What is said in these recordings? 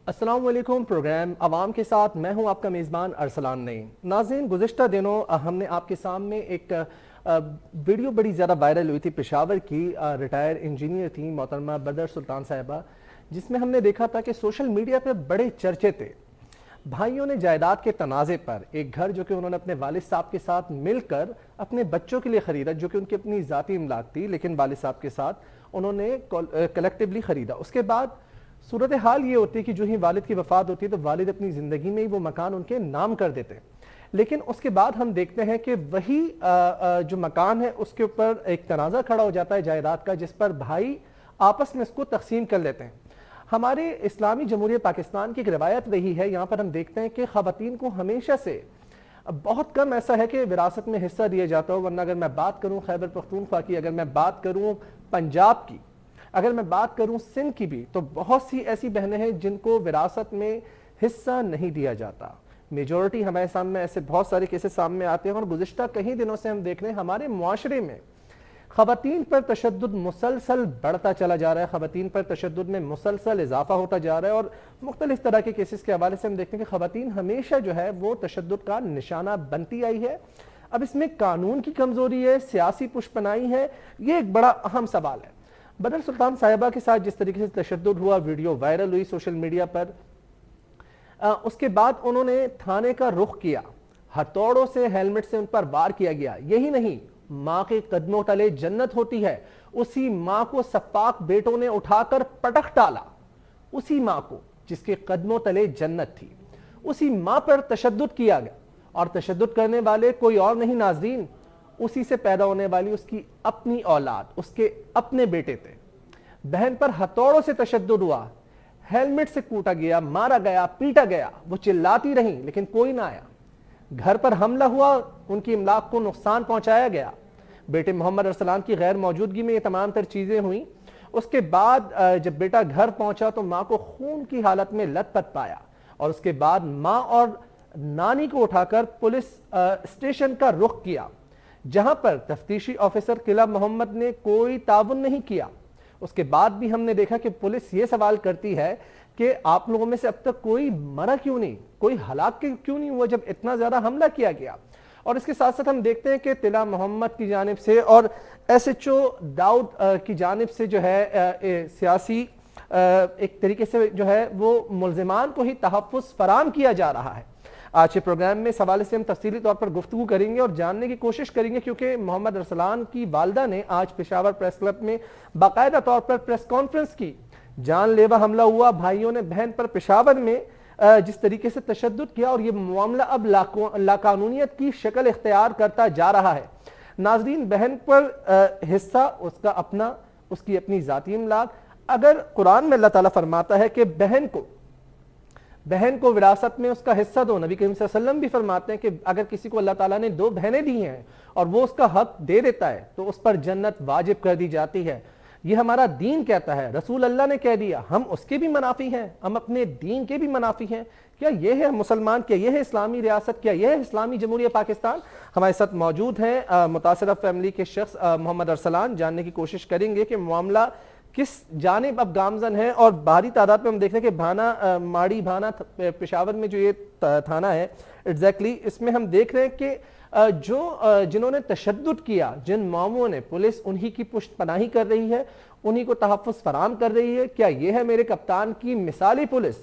السلام علیکم، پروگرام عوام کے ساتھ میں ہوں آپ کا میزبان ارسلان نعیم۔ ناظرین، گزشتہ دنوں ہم نے آپ کے سامنے ایک ویڈیو بڑی زیادہ وائرل ہوئی تھی پشاور کی، ریٹائر انجینئر تھی محترمہ بدر سلطان صاحبہ، جس میں ہم نے دیکھا تھا کہ سوشل میڈیا پہ بڑے چرچے تھے۔ بھائیوں نے جائیداد کے تنازع پر ایک گھر جو کہ انہوں نے اپنے والد صاحب کے ساتھ مل کر اپنے بچوں کے لیے خریدا، جو کہ ان کی اپنی ذاتی املاک تھی، لیکن والد صاحب کے ساتھ انہوں نے کلیکٹیولی خریدا۔ اس کے بعد صورتحال یہ ہوتی ہے کہ جو ہی والد کی وفات ہوتی ہے تو والد اپنی زندگی میں ہی وہ مکان ان کے نام کر دیتے ہیں، لیکن اس کے بعد ہم دیکھتے ہیں کہ وہی جو مکان ہے اس کے اوپر ایک تنازع کھڑا ہو جاتا ہے جائیداد کا، جس پر بھائی آپس میں اس کو تقسیم کر لیتے ہیں۔ ہمارے اسلامی جمہوریہ پاکستان کی ایک روایت رہی ہے، یہاں پر ہم دیکھتے ہیں کہ خواتین کو ہمیشہ سے بہت کم ایسا ہے کہ وراثت میں حصہ دیا جاتا ہو، ورنہ اگر میں بات کروں خیبر پختونخوا کی، اگر میں بات کروں پنجاب کی، اگر میں بات کروں سندھ کی بھی، تو بہت سی ایسی بہنیں ہیں جن کو وراثت میں حصہ نہیں دیا جاتا۔ میجورٹی ہمارے سامنے ایسے بہت سارے کیسز سامنے آتے ہیں، اور گزشتہ کئی دنوں سے ہم دیکھ رہے ہیں ہمارے معاشرے میں خواتین پر تشدد مسلسل بڑھتا چلا جا رہا ہے، خواتین پر تشدد میں مسلسل اضافہ ہوتا جا رہا ہے، اور مختلف طرح کے کیسز کے حوالے سے ہم دیکھتے ہیں کہ خواتین ہمیشہ جو ہے وہ تشدد کا نشانہ بنتی آئی ہے۔ اب اس میں قانون کی کمزوری ہے، سیاسی پشپنائی ہے، یہ ایک بڑا اہم سوال ہے۔ بدر سلطان صاحبہ کے ساتھ جس طریقے سے تشدد ہوا، ویڈیو وائرل ہوئی سوشل میڈیا پر، اس کے بعد انہوں نے تھانے کا رخ کیا، ہتھوڑوں سے ہیلمٹ سے ان پر وار کیا گیا۔ یہی نہیں، ماں کے قدموں تلے جنت ہوتی ہے، اسی ماں کو سفاک بیٹوں نے اٹھا کر پٹخ ڈالا، اسی ماں کو جس کے قدموں تلے جنت تھی، اسی ماں پر تشدد کیا گیا، اور تشدد کرنے والے کوئی اور نہیں ناظرین، اسی سے پیدا ہونے والی اس کی اپنی اولاد، اس کے اپنے بیٹے تھے۔ بہن پر ہتھوڑوں سے تشدد ہوا، ہیلمٹ سے کوٹا گیا، مارا گیا، پیٹا گیا، وہ چلاتی رہیں لیکن کوئی نہ آیا۔ گھر پر حملہ ہوا، ان کی املاک کو نقصان پہنچایا گیا۔ بیٹے محمد ارسلان کی غیر موجودگی میں یہ تمام تر چیزیں ہوئیں۔ اس کے بعد جب بیٹا گھر پہنچا تو ماں کو خون کی حالت میں لت پت پایا، اور اس کے بعد ماں اور نانی کو اٹھا کر پولیس اسٹیشن کا رخ کیا، جہاں پر تفتیشی آفیسر قلعہ محمد نے کوئی تعاون نہیں کیا۔ اس کے بعد بھی ہم نے دیکھا کہ پولیس یہ سوال کرتی ہے کہ آپ لوگوں میں سے اب تک کوئی مرا کیوں نہیں، کوئی ہلاک کیوں نہیں ہوا جب اتنا زیادہ حملہ کیا گیا۔ اور اس کے ساتھ ساتھ ہم دیکھتے ہیں کہ قلعہ محمد کی جانب سے اور ایس ایچ او داؤد کی جانب سے جو ہے سیاسی ایک طریقے سے جو ہے وہ ملزمان کو ہی تحفظ فراہم کیا جا رہا ہے۔ آج کے پروگرام میں اس حوالے سے ہم تفصیلی طور پر گفتگو کریں گے اور جاننے کی کوشش کریں گے، کیونکہ محمد ارسلان کی والدہ نے آج پشاور پریس کلب میں باقاعدہ طور پر پریس کانفرنس کی۔ جان لیوا حملہ ہوا، بھائیوں نے بہن پر پشاور میں جس طریقے سے تشدد کیا، اور یہ معاملہ اب لاقانونیت کی شکل اختیار کرتا جا رہا ہے۔ ناظرین، بہن پر حصہ اس کا اپنا، اس کی اپنی ذاتی املاک، اگر قرآن میں اللہ تعالیٰ فرماتا ہے کہ بہن کو وراثت میں اس کا حصہ دو، نبی کریم صلی اللہ علیہ وسلم بھی فرماتے ہیں کہ اگر کسی کو اللہ تعالیٰ نے 2 بہنیں دی ہیں اور وہ اس کا حق دے دیتا ہے تو اس پر جنت واجب کر دی جاتی ہے۔ یہ ہمارا دین کہتا ہے، رسول اللہ نے کہہ دیا، ہم اس کے بھی منافی ہیں، ہم اپنے دین کے بھی منافی ہیں۔ کیا یہ ہے مسلمان؟ کیا یہ ہے اسلامی ریاست؟ کیا یہ ہے اسلامی جمہوریہ پاکستان؟ ہمارے ساتھ موجود ہیں متاثرہ فیملی کے شخص محمد ارسلان، جاننے کی کوشش کریں گے کہ معاملہ کس جانب اب گامزن ہے، اور بھاری تعداد میں ہم دیکھ رہے ہیں کہ بھانا ماڑی بھانا پشاور میں جو یہ تھانہ ہے ایگزیکٹلی، اس میں ہم دیکھ رہے ہیں کہ جنہوں نے تشدد کیا، جن معاملوں نے، پولیس انہی کی پشت پناہی کر رہی ہے، انہی کو تحفظ فراہم کر رہی ہے۔ کیا یہ ہے میرے کپتان کی مثالی پولیس؟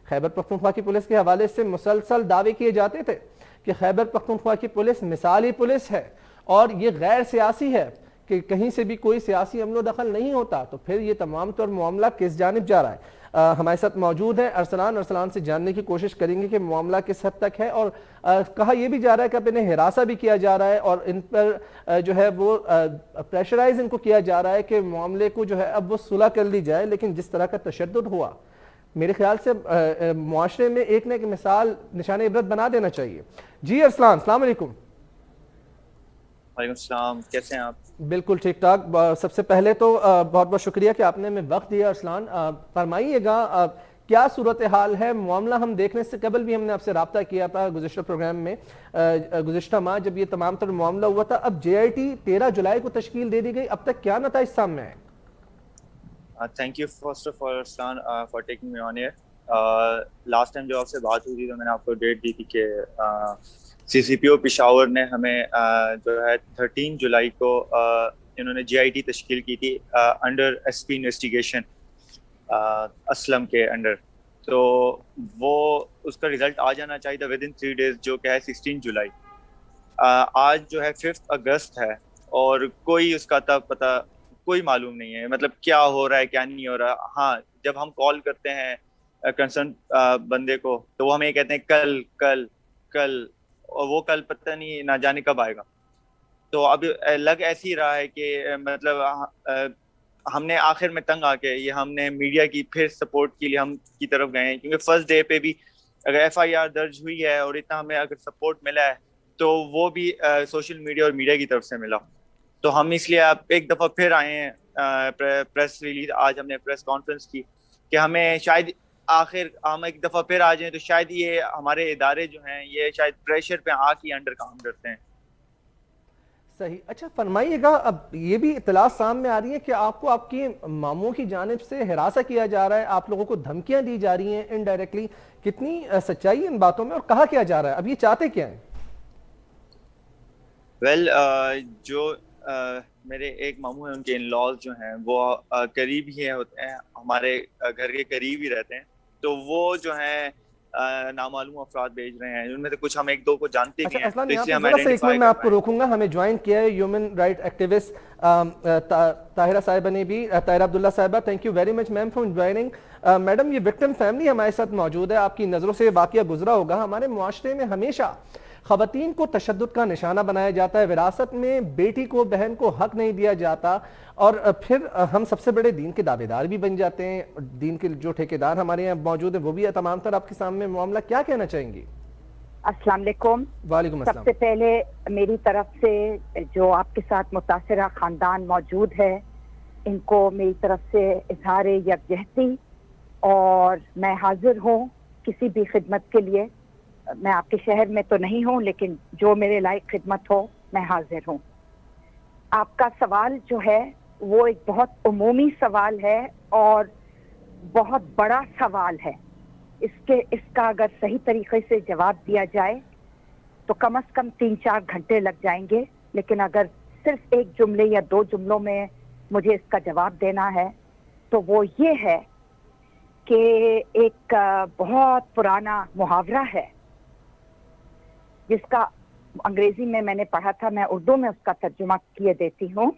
خیبر پختونخوا کی پولیس کے حوالے سے مسلسل دعوے کیے جاتے تھے کہ خیبر پختونخوا کی پولیس مثالی پولیس ہے اور یہ غیر سیاسی ہے، کہ کہیں سے بھی کوئی سیاسی عمل و دخل نہیں ہوتا، تو پھر یہ تمام طور معاملہ کس جانب جا رہا ہے؟ ہمارے ساتھ موجود ہیں ارسلان سے جاننے کی کوشش کریں گے کہ معاملہ کس حد تک ہے، اور کہا یہ بھی جا رہا ہے کہ اب انہیں ہراساں بھی کیا جا رہا ہے، اور ان پر جو ہے وہ پریشرائز ان کو کیا جا رہا ہے کہ معاملے کو جو ہے اب وہ صلح کر لی جائے، لیکن جس طرح کا تشدد ہوا میرے خیال سے معاشرے میں ایک نہ ایک مثال نشان عبرت بنا دینا چاہیے۔ جی ارسلان، السلام علیکم۔ وعلیکم السلام، کیسے ہیں آپ؟ بالکل ٹھیک ٹھاک۔ سب سے پہلے تو بہت بہت شکریہ کہ آپ نے ہمیں وقت دیا ارسلان۔ فرمائیے گا کیا صورتحال ہے؟ معاملہ ہم دیکھنے سے قبل بھی ہم نے آپ سے رابطہ کیا تھا گزشتہ پروگرام میں، گزشتہ ماہ جب یہ تمام تر معاملہ ہوا تھا۔ اب جے آئی ٹی 13 جولائی کو تشکیل دے دی گئی، اب تک کیا نتائج سامنے آئے؟ Thank you first of all Arsalan for taking me on air. Last time جو آپ سے بات ہوئی تھی تو میں نے آپ کو ڈیٹ دی تھی کہ CCPO پشاور نے ہمیں جو ہے 13 جولائی کو انہوں نے GIT تشکیل کی تھی انڈر SP انویسٹیگیشن اسلم کے انڈر. تو وہ اس کا رزلٹ آ جانا چاہیے تھا ود ان 3 days جو کہ ہے 16 جولائی. آج جو ہے 5 اگست ہے اور کوئی اس کا پتہ کوئی معلوم نہیں ہے, مطلب کیا ہو رہا ہے کیا نہیں ہو رہا. ہاں جب ہم کال کرتے ہیں کنسرن بندے کو تو وہ ہمیں یہ کہتے ہیں کل کل کل, اور وہ کل پتہ نہیں نہ جانے کب آئے گا. تو اب لگ ایسی رہا ہے کہ مطلب ہم نے آخر میں تنگ آ کے یہ ہم نے میڈیا کی پھر سپورٹ کے لیے ہم کی طرف گئے ہیں, کیونکہ فرسٹ ڈے پہ بھی اگر FIR درج ہوئی ہے اور اتنا ہمیں اگر سپورٹ ملا ہے تو وہ بھی سوشل میڈیا اور میڈیا کی طرف سے ملا. تو ہم اس لیے ایک دفعہ پھر آئے ہیں پریس ریلیز, آج ہم نے پریس کانفرنس کی کہ ہمیں شاید آخر ہم ایک دفعہ پھر آ جائیں تو شاید یہ ہمارے ادارے جو ہیں یہ شاید پریشر پہ آ کے انڈر کام کرتے ہیں. صحیح. اچھا فرمائیے گا, اب یہ بھی اطلاع سامنے آ رہی ہے کہ آپ کو آپ کی ماموں کی جانب سے ہراساں کیا جا رہا ہے, آپ لوگوں کو دھمکیاں دی جا رہی ہیں انڈائریکٹلی, کتنی سچائی ہے ان باتوں میں اور کہا کیا جا رہا ہے, اب یہ چاہتے کیا ہیں؟ ویل جو میرے ایک ماموں ہیں ان کے ان لاز جو ہیں وہ قریب ہی ہوتے ہیں, ہمارے گھر کے قریب ہی رہتے ہیں. تو وہ جو ہیں نامعلوم افراد بھیج رہے ہیں, ان میں سے کچھ ہم ایک دو کو جانتے بھی ہیں, تو اس لیے ہم ذرا سے ایک منٹ آئیڈینٹیفائی میں کر آپ کو رہے ہیں. روکوں گا, ہمیں جوائن کیا ہے ہیومن رائٹ ایکٹیوسٹ طاہرہ صاحبہ نے بھی, طاہرہ عبداللہ صاحبہ, thank you very much ma'am for joining. Madam یہ وکٹم فیملی ہمارے ساتھ موجود ہے, آپ کی نظروں سے واقعہ گزرا ہوگا. ہمارے معاشرے میں ہمیشہ خواتین کو تشدد کا نشانہ بنایا جاتا ہے, وراثت میں بیٹی کو بہن کو حق نہیں دیا جاتا, اور پھر ہم سب سے بڑے دین کے دعویدار بھی بن جاتے ہیں. دین کے جو ٹھیکیدار ہمارے یہاں موجود ہیں وہ بھی تمام تر آپ کے سامنے معاملہ, کیا کہنا چاہیں گی؟ السلام علیکم. وعلیکم سب السلام. سے پہلے میری طرف سے جو آپ کے ساتھ متاثرہ خاندان موجود ہے ان کو میری طرف سے اظہار یکجہتی, اور میں حاضر ہوں کسی بھی خدمت کے لیے. میں آپ کے شہر میں تو نہیں ہوں لیکن جو میرے لائق خدمت ہو میں حاضر ہوں. آپ کا سوال جو ہے وہ ایک بہت عمومی سوال ہے اور بہت بڑا سوال ہے. اس کا اگر صحیح طریقے سے جواب دیا جائے تو کم از کم 3-4 گھنٹے لگ جائیں گے, لیکن اگر صرف ایک جملے یا 2 جملوں میں مجھے اس کا جواب دینا ہے تو وہ یہ ہے کہ ایک بہت پرانا محاورہ ہے جس کا انگریزی میں نے پڑھا تھا, میں اردو میں اس کا ترجمہ کیے دیتی ہوں.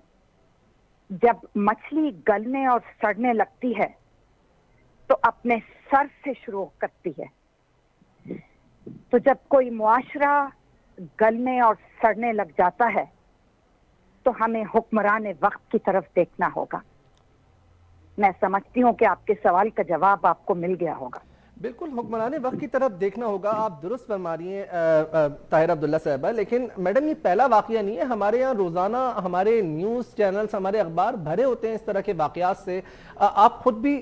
جب مچھلی گلنے اور سڑنے لگتی ہے تو اپنے سر سے شروع کرتی ہے. تو جب کوئی معاشرہ گلنے اور سڑنے لگ جاتا ہے تو ہمیں حکمران وقت کی طرف دیکھنا ہوگا. میں سمجھتی ہوں کہ آپ کے سوال کا جواب آپ کو مل گیا ہوگا. بالکل حکمران وقت کی طرف دیکھنا ہوگا, آپ درست فرما رہی ہیں طاہرہ عبداللہ صاحبہ. لیکن میڈم یہ پہلا واقعہ نہیں ہے, ہمارے یہاں روزانہ ہمارے نیوز چینلز, ہمارے اخبار بھرے ہوتے ہیں اس طرح کے واقعات سے. آپ خود بھی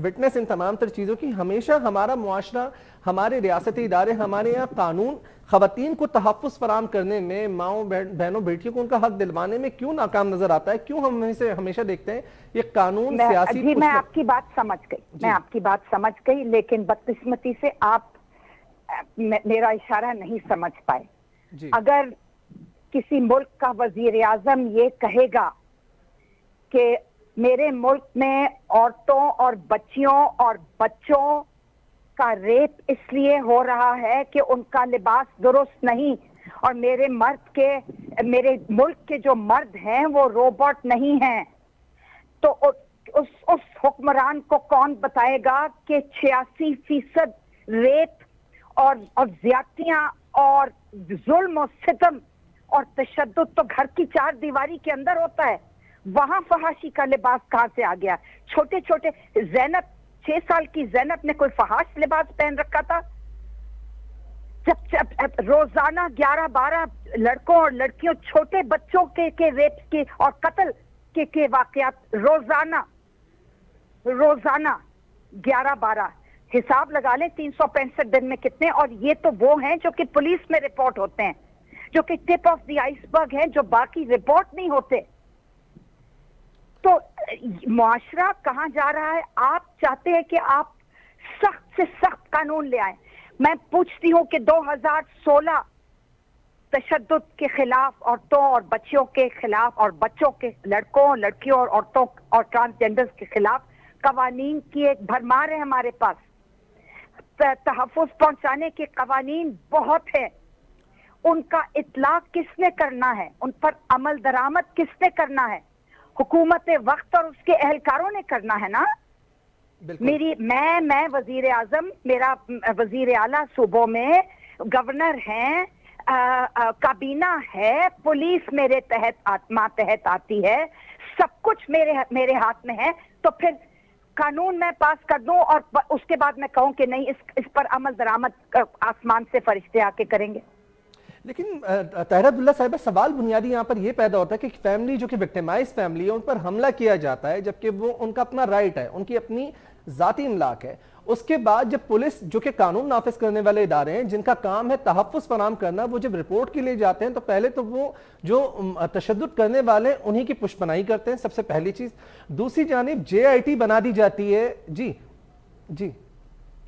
وٹنس ان تمام تر چیزوں کی. ہمیشہ ہمارا معاشرہ, ہمارے ریاستی ادارے, ہمارے یہاں قانون خواتین کو تحفظ فراہم کرنے میں, ماؤں بہنوں بیٹیوں کو ان کا حق دلوانے میں کیوں ناکام نظر آتا ہے؟ کیوں ہم اسے ہمیشہ دیکھتے ہیں یہ قانون سیاسی جی میں آپ کی بات سمجھ گئی, میں آپ کی بات سمجھ گئی, لیکن بدقسمتی سے آپ میرا اشارہ نہیں سمجھ پائے. اگر کسی ملک کا وزیر اعظم یہ کہے گا کہ میرے ملک میں عورتوں اور بچیوں اور بچوں کا ریپ اس لیے ہو رہا ہے کہ ان کا لباس درست نہیں, اور میرے ملک کے جو مرد ہیں وہ روبوٹ نہیں ہیں, تو اس حکمران کو کون بتائے گا کہ 86% ریپ اور زیادتیاں اور ظلم و ستم اور تشدد تو گھر کی 4 دیواری کے اندر ہوتا ہے. وہاں فحاشی کا لباس کہاں سے آ گیا؟ چھوٹے چھوٹے زینب 6 سال کی زینب نے کوئی فحاش لباس پہن رکھا تھا؟ جب روزانہ 11-12 لڑکوں اور لڑکیوں, چھوٹے بچوں کے ریپ کے اور قتل کے واقعات روزانہ 11-12, حساب لگا لیں 365 دن میں کتنے. اور یہ تو وہ ہیں جو کہ پولیس میں رپورٹ ہوتے ہیں, جو کہ ٹپ آف دی آئس برگ ہیں, جو باقی رپورٹ نہیں ہوتے. تو معاشرہ کہاں جا رہا ہے؟ آپ چاہتے ہیں کہ آپ سخت से सख्त कानून ले आए। मैं पूछती हूँ कि 2016 तशद्दुद के खिलाफ औरतों और बच्चियों के खिलाफ और बच्चों के लड़कों लड़कियों और औरतों और ट्रांसजेंडर्स के खिलाफ कवानीन की एक भरमार है हमारे पास। तहफ़्फ़ुज़ पहुंचाने के कवानीन बहुत है, उनका इतलाक किसने करना है, उन पर अमल दरामद किसने करना है? हुकूमत वक्त और उसके अहलकारों ने करना है ना। मैं वजीर आजम, मेरा वजीर आला सूबों में गवर्नर हैं, काबीना है, पुलिस मेरे तहत आती है, सब कुछ मेरे हाथ में है। तो फिर कानून मैं पास कर दूं और उसके बाद मैं कहूं कि नहीं इस पर अमल दरामद आसमान से फरिश्ते आके करेंगे। लेकिन ताहिरा अब्दुल्ला साहिबा, सवाल बुनियादी यहाँ पर यह पैदा होता है कि फैमिली जो कि विक्टिमाइज फैमिली है उन पर हमला किया जाता है, जबकि वो उनका अपना राइट है, उनकी अपनी जाती इमलाक है। उसके बाद जब पुलिस जो कि कानून नाफिज करने वाले इदारे हैं जिनका काम है तहफ़्फ़ुज़ फराहम करना, वो जब रिपोर्ट के लिए जाते हैं तो पहले तो वो जो तशद्दुद करने वाले उन्हीं की पुष्पनाई करते हैं, सबसे पहली चीज। दूसरी जानिब JIT बना दी जाती है। जी जी,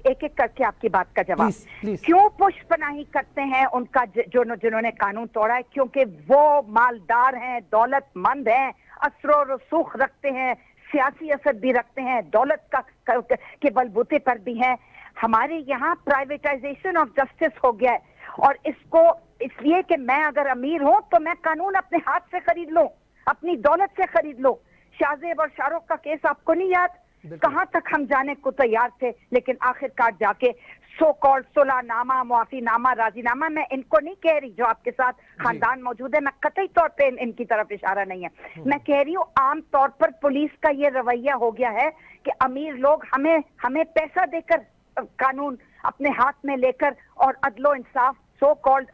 एक एक करके आपकी बात का जवाब। प्लीज। क्यों पुष्पनाही करते हैं उनका जिन्होंने कानून तोड़ा है? क्योंकि वो मालदार हैं, दौलतमंद हैं, असरो रसूख रखते हैं, सियासी असर भी रखते हैं, दौलत के बलबूते पर भी हैं। हमारे यहाँ प्राइवेटाइजेशन ऑफ जस्टिस हो गया है, और इसको इसलिए कि मैं अगर अमीर हूं तो मैं कानून अपने हाथ से खरीद लूं, अपनी दौलत से खरीद लूं। शाहजेब और शाहरुख का केस आपको नहीं याद? कहां तक हम जाने को तैयार थे, लेकिन आखिरकार जाके सो कॉल्ड सुलहनामा, मुआफीनामा, राजीनामा, मैं इनको नहीं कह रही जो आपके साथ खानदान मौजूद है, मैं कतई तौर पे इनकी तरफ इशारा नहीं है। मैं कह रही हूँ आम तौर पर पुलिस का ये रवैया हो गया है कि अमीर लोग हमें पैसा देकर कानून अपने हाथ में लेकर और अदलो इंसाफ, सो कॉल्ड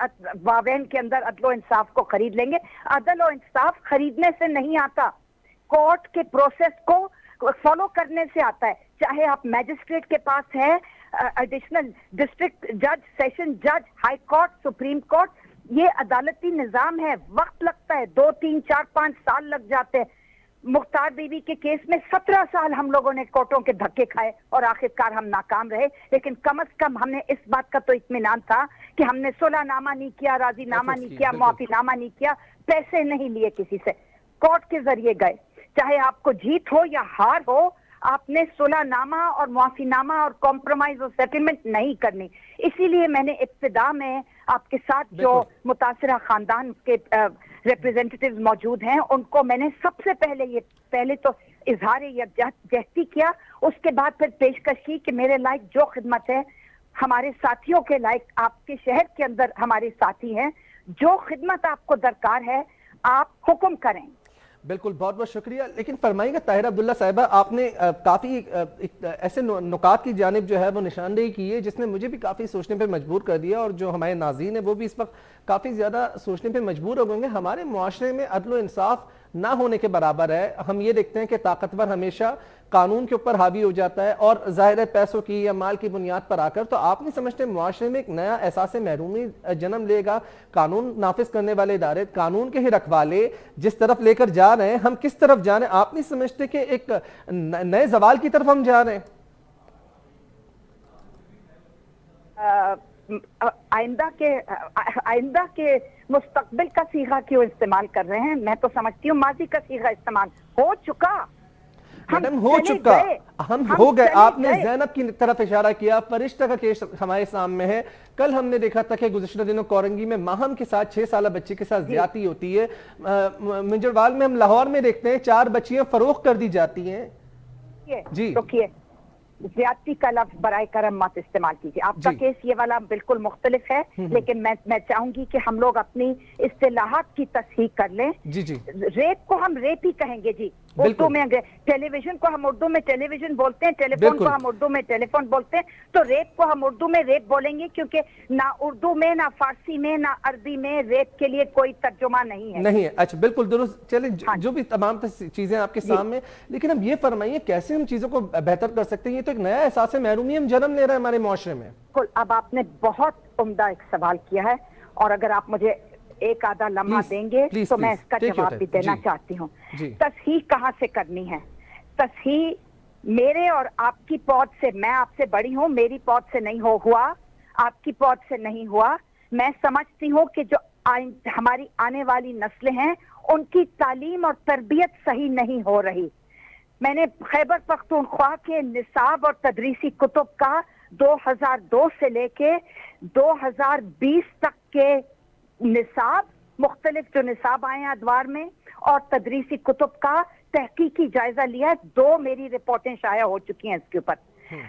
वावेन के अंदर अदलो इंसाफ को खरीद लेंगे। अदलो इंसाफ खरीदने से नहीं आता, कोर्ट के प्रोसेस को फॉलो करने से आता है। चाहे आप मैजिस्ट्रेट के पास है, एडिशनल डिस्ट्रिक्ट जज, सेशन जज, हाई कोर्ट, सुप्रीम कोर्ट, ये अदालती निजाम है, वक्त लगता है, 2, 3, 4, 5 साल लग जाते हैं। मुख्तार बीवी के केस में 17 साल हम लोगों ने कोर्टों के धक्के खाए और आखिरकार हम नाकाम रहे, लेकिन कम से कम हमने इस बात का तो इत्मीनान था कि हमने सुलहनामा नहीं किया, राजीनामा नहीं किया, मुआफीनामा नहीं किया, पैसे नहीं लिए किसी से, कोर्ट के जरिए गए। चाहे आपको जीत हो या हार हो, आपने सुलहनामा और मुआफीनामा और कॉम्प्रोमाइज और सेटलमेंट नहीं करनी। इसीलिए मैंने इब्तिदा में आपके साथ जो मुतासिरा खानदान के रिप्रेजेंटेटिव्स मौजूद हैं उनको मैंने सबसे पहले तो इजहार यकजहती किया, उसके बाद फिर पेशकश की कि मेरे लायक जो खिदमत है, हमारे साथियों के लायक आपके शहर के अंदर हमारे साथी हैं, जो खिदमत आपको दरकार है आप हुक्म करें। बिल्कुल, बहुत बहुत शुक्रिया। लेकिन फरमाइएगा ताहिरा अब्दुल्ला साहिबा, आपने काफ़ी ऐसे नुकात की जानिब जो है वो निशानदेही की है जिसने मुझे भी काफ़ी सोचने पे मजबूर कर दिया, और जो हमारे नाज़रीन है वो भी इस वक्त काफ़ी ज़्यादा सोचने पे मजबूर हो गए। हमारे मुआशरे में अदल इंसाफ ना होने के बराबर है। हम ये देखते हैं कि ताकतवर हमेशा कानून के ऊपर हावी हो जाता है, और ज़ाहिर है पैसों की या माल की बुनियाद पर आकर। तो आप नहीं समझते मुआशरे में एक नया एहसास महरूमी जन्म लेगा? कानून नाफिज करने वाले इदारे, कानून के ही रखवाले जिस तरफ लेकर जा रहे हैं, हम किस तरफ जा रहे हैं? आप नहीं समझते कि एक नए जवाल की तरफ हम जा रहे हैं? आइंदा के मुस्तकबिल का सीगा क्यों इस्तेमाल कर रहे हैं? मैं तो समझती हूँ माजी का सीगा इस्तेमाल हो चुका। मैडम हो चुका, हम हो गए। आपने ज़ैनब की तरफ इशारा किया, फरिश्ता का केस हमारे सामने है। कल हमने देखा था कि गुज़िश्ता दिनों कोरंगी में माहम के साथ 6 साल बच्चे के साथ ज्यादती होती है। मिंजरवाल में हम लाहौर में देखते हैं 4 बच्चियां फरोख्त कर दी जाती हैं। जी रुकिए, ज्यादती का लफ्ज बराए करम मत इस्तेमाल कीजिए। आपका केस ये वाला बिल्कुल मुख्तलिफ है, लेकिन मैं चाहूंगी कि हम लोग अपनी इस्तिलाहात की तस्हीह कर लें। जी जी, रेप को हम रेप ही कहेंगे जी, उर्दू में। टेलीविजन को हम उर्दू में टेलीविजन बोलते हैं, टेलीफोन को हम उर्दू में टेलीफोन बोलते हैं, तो रेप को हम उर्दू में रेप बोलेंगे, क्योंकि ना उर्दू में, ना फारसी में, ना अरबी में रेप के लिए कोई तर्जुमा नहीं है। अच्छा, बिल्कुल दुरुस्त। चले जो भी तमाम चीजें आपके सामने, लेकिन अब ये फरमाइए कैसे हम चीजों को बेहतर कर सकते हैं? ये तो एक नया एहसास महरूमी हम जन्म ले रहे हैं हमारे मुआशरे में। अब आपने बहुत उम्दा एक सवाल किया है, और अगर आप मुझे एक आधा लम्हा देंगे तो मैं इसका जवाब भी देना चाहती हूँ। तस्हीह कहाँ से करनी है? तस्हीह میرے اور آپ کی پود سے, میں آپ سے بڑی ہوں, میری پود سے نہیں ہوا, آپ کی پود سے نہیں ہوا. میں سمجھتی ہوں کہ جو ہماری آنے والی نسلیں ہیں ان کی تعلیم اور تربیت صحیح نہیں ہو رہی. میں نے خیبر پختونخوا کے نصاب اور تدریسی کتب کا 2002 سے لے کے 2020 تک کے نصاب, مختلف جو نصاب آئے ہیں ادوار میں, اور تدریسی کتب کا تحقیقی جائزہ لیا ہے. 2 میری رپورٹیں شائع ہو چکی ہیں اس کے اوپر.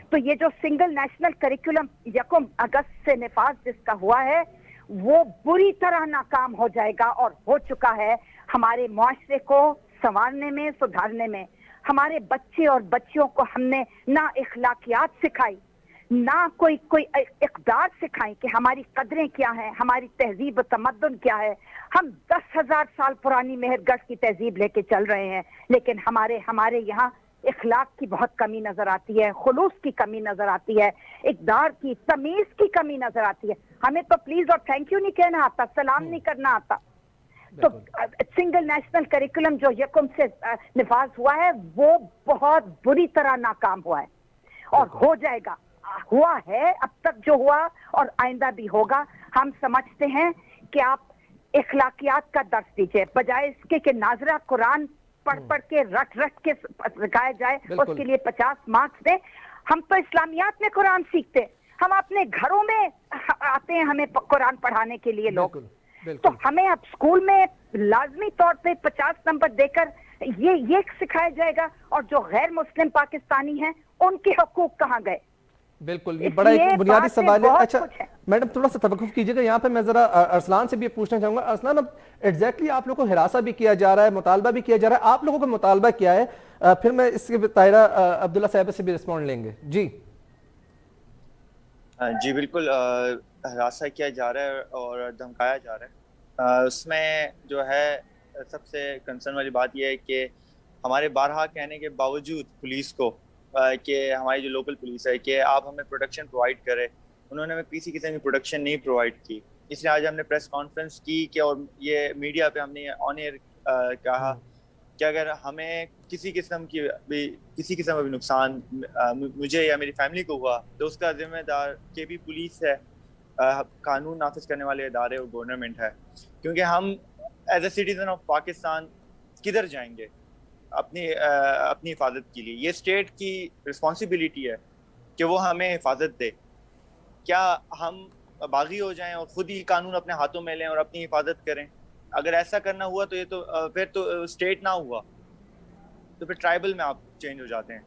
تو یہ جو سنگل نیشنل کریکولم 1 اگست سے نفاذ جس کا ہوا ہے وہ بری طرح ناکام ہو جائے گا, اور ہو چکا ہے. ہمارے معاشرے کو سنوارنے میں, سدھارنے میں, ہمارے بچے اور بچیوں کو ہم نے نہ اخلاقیات سکھائی, نہ کوئی اقدار سکھائی کہ ہماری قدریں کیا ہیں, ہماری تہذیب و تمدن کیا ہے. ہم 10,000 سال پرانی مہر گڑھ کی تہذیب لے کے چل رہے ہیں, لیکن ہمارے یہاں اخلاق کی بہت کمی نظر آتی ہے, خلوص کی کمی نظر آتی ہے, اقدار کی, تمیز کی کمی نظر آتی ہے. ہمیں تو پلیز اور تھینک یو نہیں کہنا آتا, سلام نہیں کرنا آتا. تو سنگل نیشنل کریکولم جو 1 سے نفاذ ہوا ہے وہ بہت بری طرح ناکام ہوا ہے, اور ہو جائے گا, ہوا ہے اب تک جو ہوا اور آئندہ بھی ہوگا. ہم سمجھتے ہیں کہ آپ اخلاقیات کا درس دیجئے, بجائے اس کے کہ ناظرہ قرآن پڑھ کے رٹ کے سکھایا جائے, اس کے لیے 50 مارکس دیں. ہم تو اسلامیات میں قرآن سیکھتے, ہم اپنے گھروں میں آتے ہیں ہمیں قرآن پڑھانے کے لیے لوگ. تو ہمیں اب اسکول میں لازمی طور پہ 50 نمبر دے کر یہ سکھایا جائے گا, اور جو غیر مسلم پاکستانی ہیں ان کے حقوق کہاں گئے؟ بالکل, یہ بڑا ایک بنیادی سوال ہے. اچھا میڈم تھوڑا سا توقف کیجئے گا یہاں پہ, میں ذرا ارسلان سے بھی پوچھنا چاہوں گا. ارسلان, اب ایگزیکٹلی آپ لوگوں کو ہراساں بھی کیا جا رہا ہے, مطالبہ بھی کیا جا رہا ہے, آپ لوگوں کا مطالبہ کیا ہے؟ پھر میں اس کے طاہرہ عبداللہ صاحب سے بھی رسپونڈ لیں گے. جی بالکل, ہراساں کیا جا رہا ہے اور دھمکایا جا رہا ہے. اس میں جو ہے سب سے کنسرن والی بات یہ ہے کہ ہمارے بارہا کہنے کے باوجود پولیس کو کہ ہماری جو لوکل پولیس ہے کہ آپ ہمیں پروٹیکشن پرووائڈ کرے, انہوں نے ہمیں کسی قسم کی پروٹیکشن نہیں پرووائڈ کی. اس لیے آج ہم نے پریس کانفرنس کی کہ اور یہ میڈیا پہ ہم نے آن ایئر کہا کہ اگر ہمیں کسی قسم کا بھی نقصان مجھے یا میری فیملی کو ہوا تو اس کا ذمہ دار کے بھی پولیس ہے, قانون نافذ کرنے والے ادارے اور گورنمنٹ ہے. کیونکہ ہم as a citizen of Pakistan کدھر جائیں گے اپنی حفاظت کے لیے؟ یہ اسٹیٹ کی رسپانسبلٹی ہے کہ وہ ہمیں حفاظت دے. کیا ہم باغی ہو جائیں اور خود ہی قانون اپنے ہاتھوں میں لیں اور اپنی حفاظت کریں؟ اگر ایسا کرنا ہوا تو یہ تو پھر تو اسٹیٹ نہ ہوا, تو پھر ٹرائبل میں آپ چینج ہو جاتے ہیں.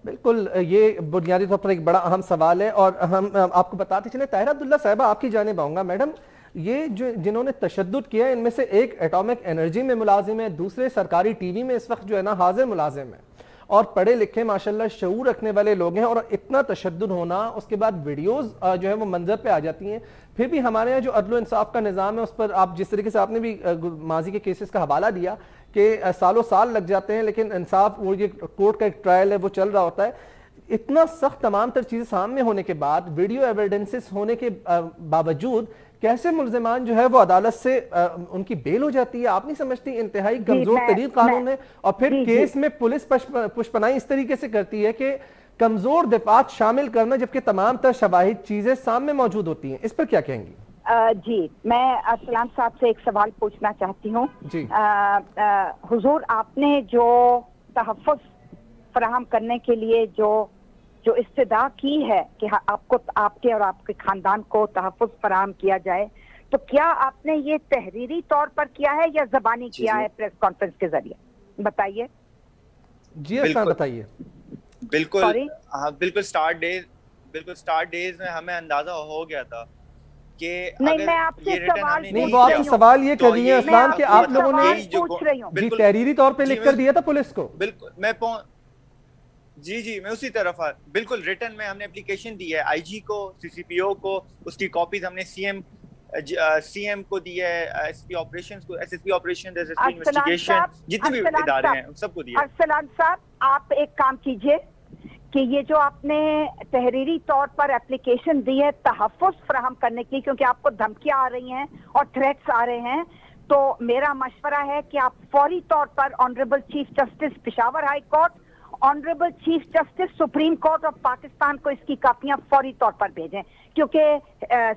بالکل, یہ بنیادی طور پر ایک بڑا اہم سوال ہے, اور ہم آپ کو بتاتے چلیں. طاہرہ عبداللہ صاحبہ, آپ کی جانب آؤں گا. میڈم, یہ جنہوں نے تشدد کیا ہے ان میں سے ایک ایٹامک انرجی میں ملازم ہے, دوسرے سرکاری ٹی وی میں اس وقت جو ہے نا حاضر ملازم ہے, اور پڑھے لکھے ماشاءاللہ شعور رکھنے والے لوگ ہیں, اور اتنا تشدد ہونا, اس کے بعد ویڈیوز جو ہے وہ منظر پہ آ جاتی ہیں. پھر بھی ہمارے یہاں جو عدل و انصاف کا نظام ہے اس پر آپ جس طریقے سے آپ نے بھی ماضی کے کیسز کا حوالہ دیا کہ سالوں سال لگ جاتے ہیں, لیکن انصاف, وہ یہ کورٹ کا ایک ٹرائل ہے وہ چل رہا ہوتا ہے. اتنا سخت تمام تر چیزیں سامنے ہونے کے بعد, ویڈیو ایویڈنسز ہونے کے باوجود کیسے ملزمان جو ہے وہ عدالت سے ان کی بیل ہو جاتی ہے؟ آپ نہیں سمجھتی انتہائی کمزور ترین قانون ہے؟ اور پھر کیس میں پولیس پشپنائی اس طریقے سے کرتی ہے کہ کمزور دفعات شامل کرنا, جبکہ تمام تر شواہد چیزیں سامنے موجود ہوتی ہیں. اس پر کیا کہیں گی؟ جی, میں ارسلان صاحب سے ایک سوال پوچھنا چاہتی ہوں. جی حضور, آپ نے جو تحفظ فراہم کرنے کے لیے جو استدعا کی ہے کہ آپ کے اور آپ کے خاندان کو تحفظ فراہم کیا جائے, تو کیا آپ نے یہ تحریری طور پر کیا ہے یا زبانی کیا ہے پریس کانفرنس کے ذریعے؟ بتائیے. جی ارسلان بتائیے. بالکل, ہاں بالکل. سٹارٹ ڈیز میں ہمیں اندازہ ہو گیا تھا کہ نہیں, میں آپ سے سوال نہیں, وہ آپ سے سوال یہ کر رہی ہیں ارسلان کہ آپ لوگوں نے جی تحریری طور پہ لکھ کر دیا تھا پولیس کو. بالکل, میں اسی طرف بالکل ریٹن میں ہم نے اپلیکیشن دی ہے آئی جی کو, سی سی پی او کو, اس کی کاپیز ہم نے سی ایم کو دی ہے, ایس پی آپریشنز کو, S S P operation, S S P investigation, جتنے بھی ادارے ہیں ان سب کو دی ہے. ارسلان صاحب, آپ ایک کام کیجئے کہ یہ جو آپ نے تحریری طور پر اپلیکیشن دی ہے تحفظ فراہم کرنے کی, کیونکہ آپ کو دھمکیاں آ رہی ہیں اور تھریٹس آ رہے ہیں, تو میرا مشورہ ہے کہ آپ فوری طور پر honourable chief justice Peshawar high court honourable chief justice supreme court of Pakistan को इसकी कापियां फौरी तौर पर भेजें, क्योंकि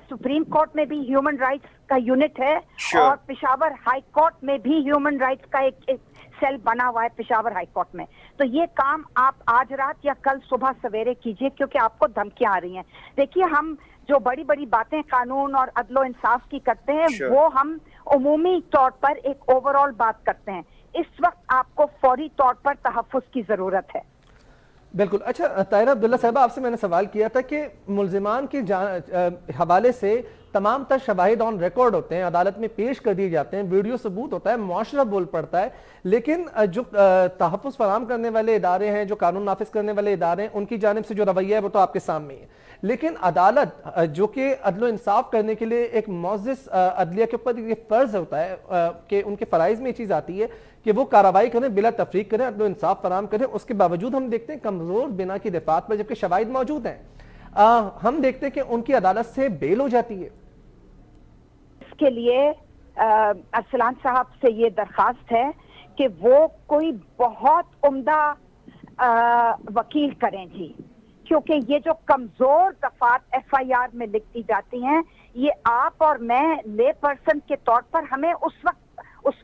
सुप्रीम कोर्ट में भी ह्यूमन राइट्स का यूनिट है और पेशावर हाई कोर्ट में भी ह्यूमन राइट्स का एक सेल बना हुआ है पेशावर हाई कोर्ट में। तो ये काम आप आज रात या कल सुबह सवेरे कीजिए, क्योंकि आपको धमकियां आ रही हैं। देखिए, हम जो बड़ी बड़ी बातें कानून और अदलो इंसाफ की करते हैं, वो हम उमूमी तौर पर एक ओवरऑल बात करते हैं। इस वक्त आपको फौरी तौर पर तहफ़्फ़ुज़ की जरूरत है। बिल्कुल। अच्छा ताहिरा अब्दुल्ला साहबा, आपसे मैंने सवाल किया था कि मुल्जिमान के हवाले से तमाम तर शवाहिद ऑन रिकॉर्ड होते हैं, अदालत में पेश कर दिए जाते हैं, वीडियो सबूत होता है, मुआशरा बोल पड़ता है, लेकिन जो तहफ़्फ़ुज़ फराहम करने वाले इदारे हैं, जो कानून नाफिज करने वाले इदारे हैं, उनकी जानिब से जो रवैया है वो तो आपके सामने ही है। लेकिन अदालत जो कि अदल इंसाफ करने के लिए एक मुअज़्ज़िज़ अदलिया के ऊपर ये फ़र्ज़ होता है कि उनके फ़राइज़ में ये चीज़ आती है कि वो कार्रवाई करें, बिला तफरीक करें, अदल इंसाफ फराहम करें। उसके बावजूद हम देखते हैं कमज़ोर बिना की दफ़ात पर जबकि शवाहिद मौजूद हैं, हम देखते हैं कि उनकी अदालत से बेल हो जाती है। इसके लिए अरसलान साहब से ये दरख्वास्त है कि वो कोई बहुत उम्दा वकील करें जी, क्योंकि ये जो कमजोर दफात FIR में लिखती जाती हैं, ये आप और मैं ले पर्सन के तौर पर हमें उस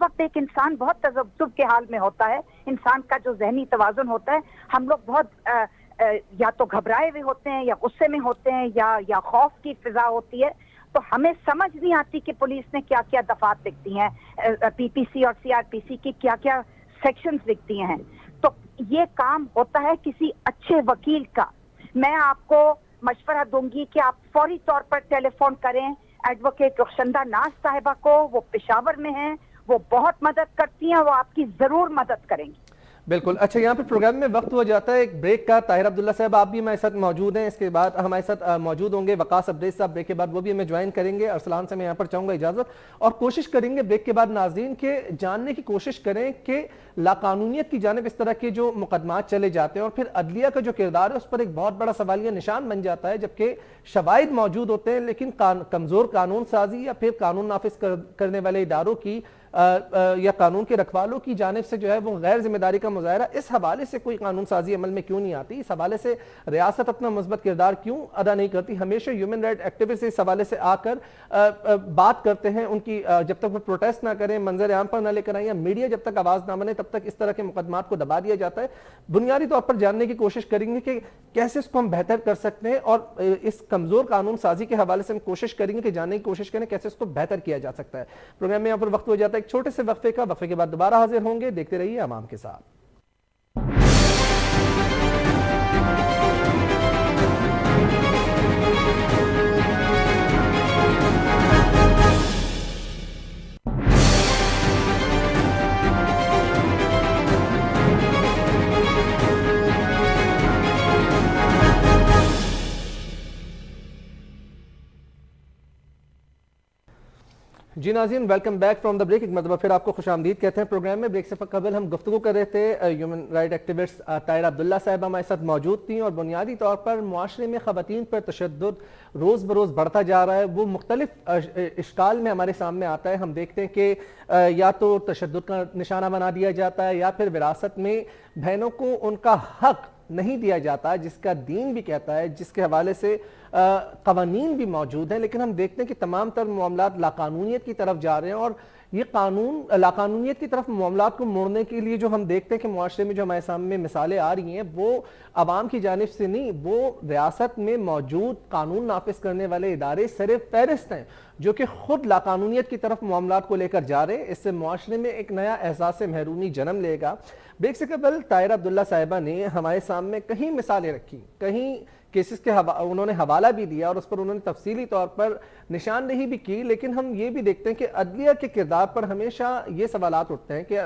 वक्त एक इंसान बहुत तज़ब्ज़ुब के हाल में होता है, इंसान का जो ज़हनी तवाज़ुन होता है, हम लोग बहुत या तो घबराए हुए होते हैं या गुस्से में होते हैं या खौफ की फिजा होती है। तो हमें समझ नहीं आती कि पुलिस ने क्या क्या दफात लिखती हैं, PPC और CRPC की क्या क्या सेक्शंस लिखती हैं। तो ये काम होता है किसी अच्छे वकील का। मैं आपको मशवरा दूंगी कि आप फौरी तौर पर टेलीफोन करें एडवोकेट रुखशंदा नाज साहिबा को, वो पेशावर में हैं, वो बहुत मदद करती हैं, वो आपकी जरूर मदद करेंगी। बिल्कुल। अच्छा, यहाँ पे प्रोग्राम में वक्त हो जाता है एक ब्रेक का। ताहिरा अब्दुल्ला साहब आप भी हमारे साथ मौजूद हैं, इसके बाद हमारे साथ मौजूद होंगे वकास अब्रेज साहब, ब्रेक के बाद वो भी हमें ज्वाइन करेंगे। अरसलान से मैं यहाँ पर चाहूँगा इजाज़त, और कोशिश करेंगे ब्रेक के बाद नाज़रीन के जानने की कोशिश करें कि लाकानूनियत की जानिब इस तरह के जो मुकदमात चले जाते हैं और फिर अदलिया का जो किरदार है उस पर एक बहुत बड़ा सवालिया निशान बन जाता है, जबकि शवाहिद मौजूद होते हैं, लेकिन कमज़ोर कानून साजी या फिर कानून नाफिज करने वाले इदारों की या कानून के रखवालों की जानिब से जो है वो गैर जिम्मेदारी का मुजाहरा, इस हवाले से कोई कानून साजी अमल में क्यों नहीं आती, इस हवाले से रियासत अपना मुस्बत किरदार क्यों अदा नहीं करती। हमेशा ह्यूमन राइट एक्टिविस्ट इस हवाले से आकर बात करते हैं, उनकी जब तक वो प्रोटेस्ट ना करें, मंजर आम पर ना लेकर आए, या मीडिया जब तक आवाज ना बने, तब तक इस तरह के मुकदमात को दबा दिया जाता है। बुनियादी तौर पर जानने की कोशिश करेंगे कि कैसे इसको हम बेहतर कर सकते हैं, और इस कमजोर कानून साजी के हवाले से हम कोशिश करेंगे कि जानने की कोशिश करें कैसे इसको बेहतर किया जा सकता है। प्रोग्राम में यहाँ पर वक्त हो जाता है एक छोटे से वक्फे का, वक्फे के बाद दोबारा हाजिर होंगे। देखते रहिए अमाम के साथ। जी नाज़रीन, welcome back from the break. एक मरतबा फिर आपको खुशामदीद कहते हैं प्रोग्राम में। ब्रेक से कबल हम गुफ्तगू कर रहे थे, human right activist Tahira Abdullah साहिबा हमारे साथ मौजूद थी, और बुनियादी तौर पर मुआशरे में ख़वातीन पर तशद्दुद रोज़ बरोज़ बढ़ता जा रहा है। वो मुख्तलिफ इश्काल में हमारे सामने आता है। हम देखते हैं कि या तो तशद्दुद का निशाना बना दिया जाता है, या फिर विरासत में बहनों को उनका हक नहीं दिया जाता, जिसका दीन भी कहता है, जिसके हवाले से कवानीन भी मौजूद हैं। लेकिन हम देखते हैं कि तमाम तर मामलात लाकानूनियत की तरफ जा रहे हैं, और ये कानून लाकानूनियत की तरफ मामलात को मोड़ने के लिए जो हम देखते हैं कि मुआशरे में जो हमारे सामने मिसालें आ रही हैं, वो आवाम की जानिब से नहीं, वो रियासत में मौजूद कानून नाफिज करने वाले इदारे सिर्फ फहरिस्त हैं जो कि खुद लाकानूनियत की तरफ मामलात को लेकर जा रहे हैं। इससे मुआशरे में एक नया एहसास महरूमी जन्म लेगा। ब्रेक से कबल ताहिरा अब्दुल्ला साहिबा ने हमारे सामने कहीं मिसालें रखी, कहीं केसेस के उन्होंने हवाला भी दिया, और उस पर उन्होंने तफसीली तौर पर निशानदेही भी की। लेकिन हम ये भी देखते हैं कि अदलिया के किरदार पर हमेशा ये सवालात उठते हैं कि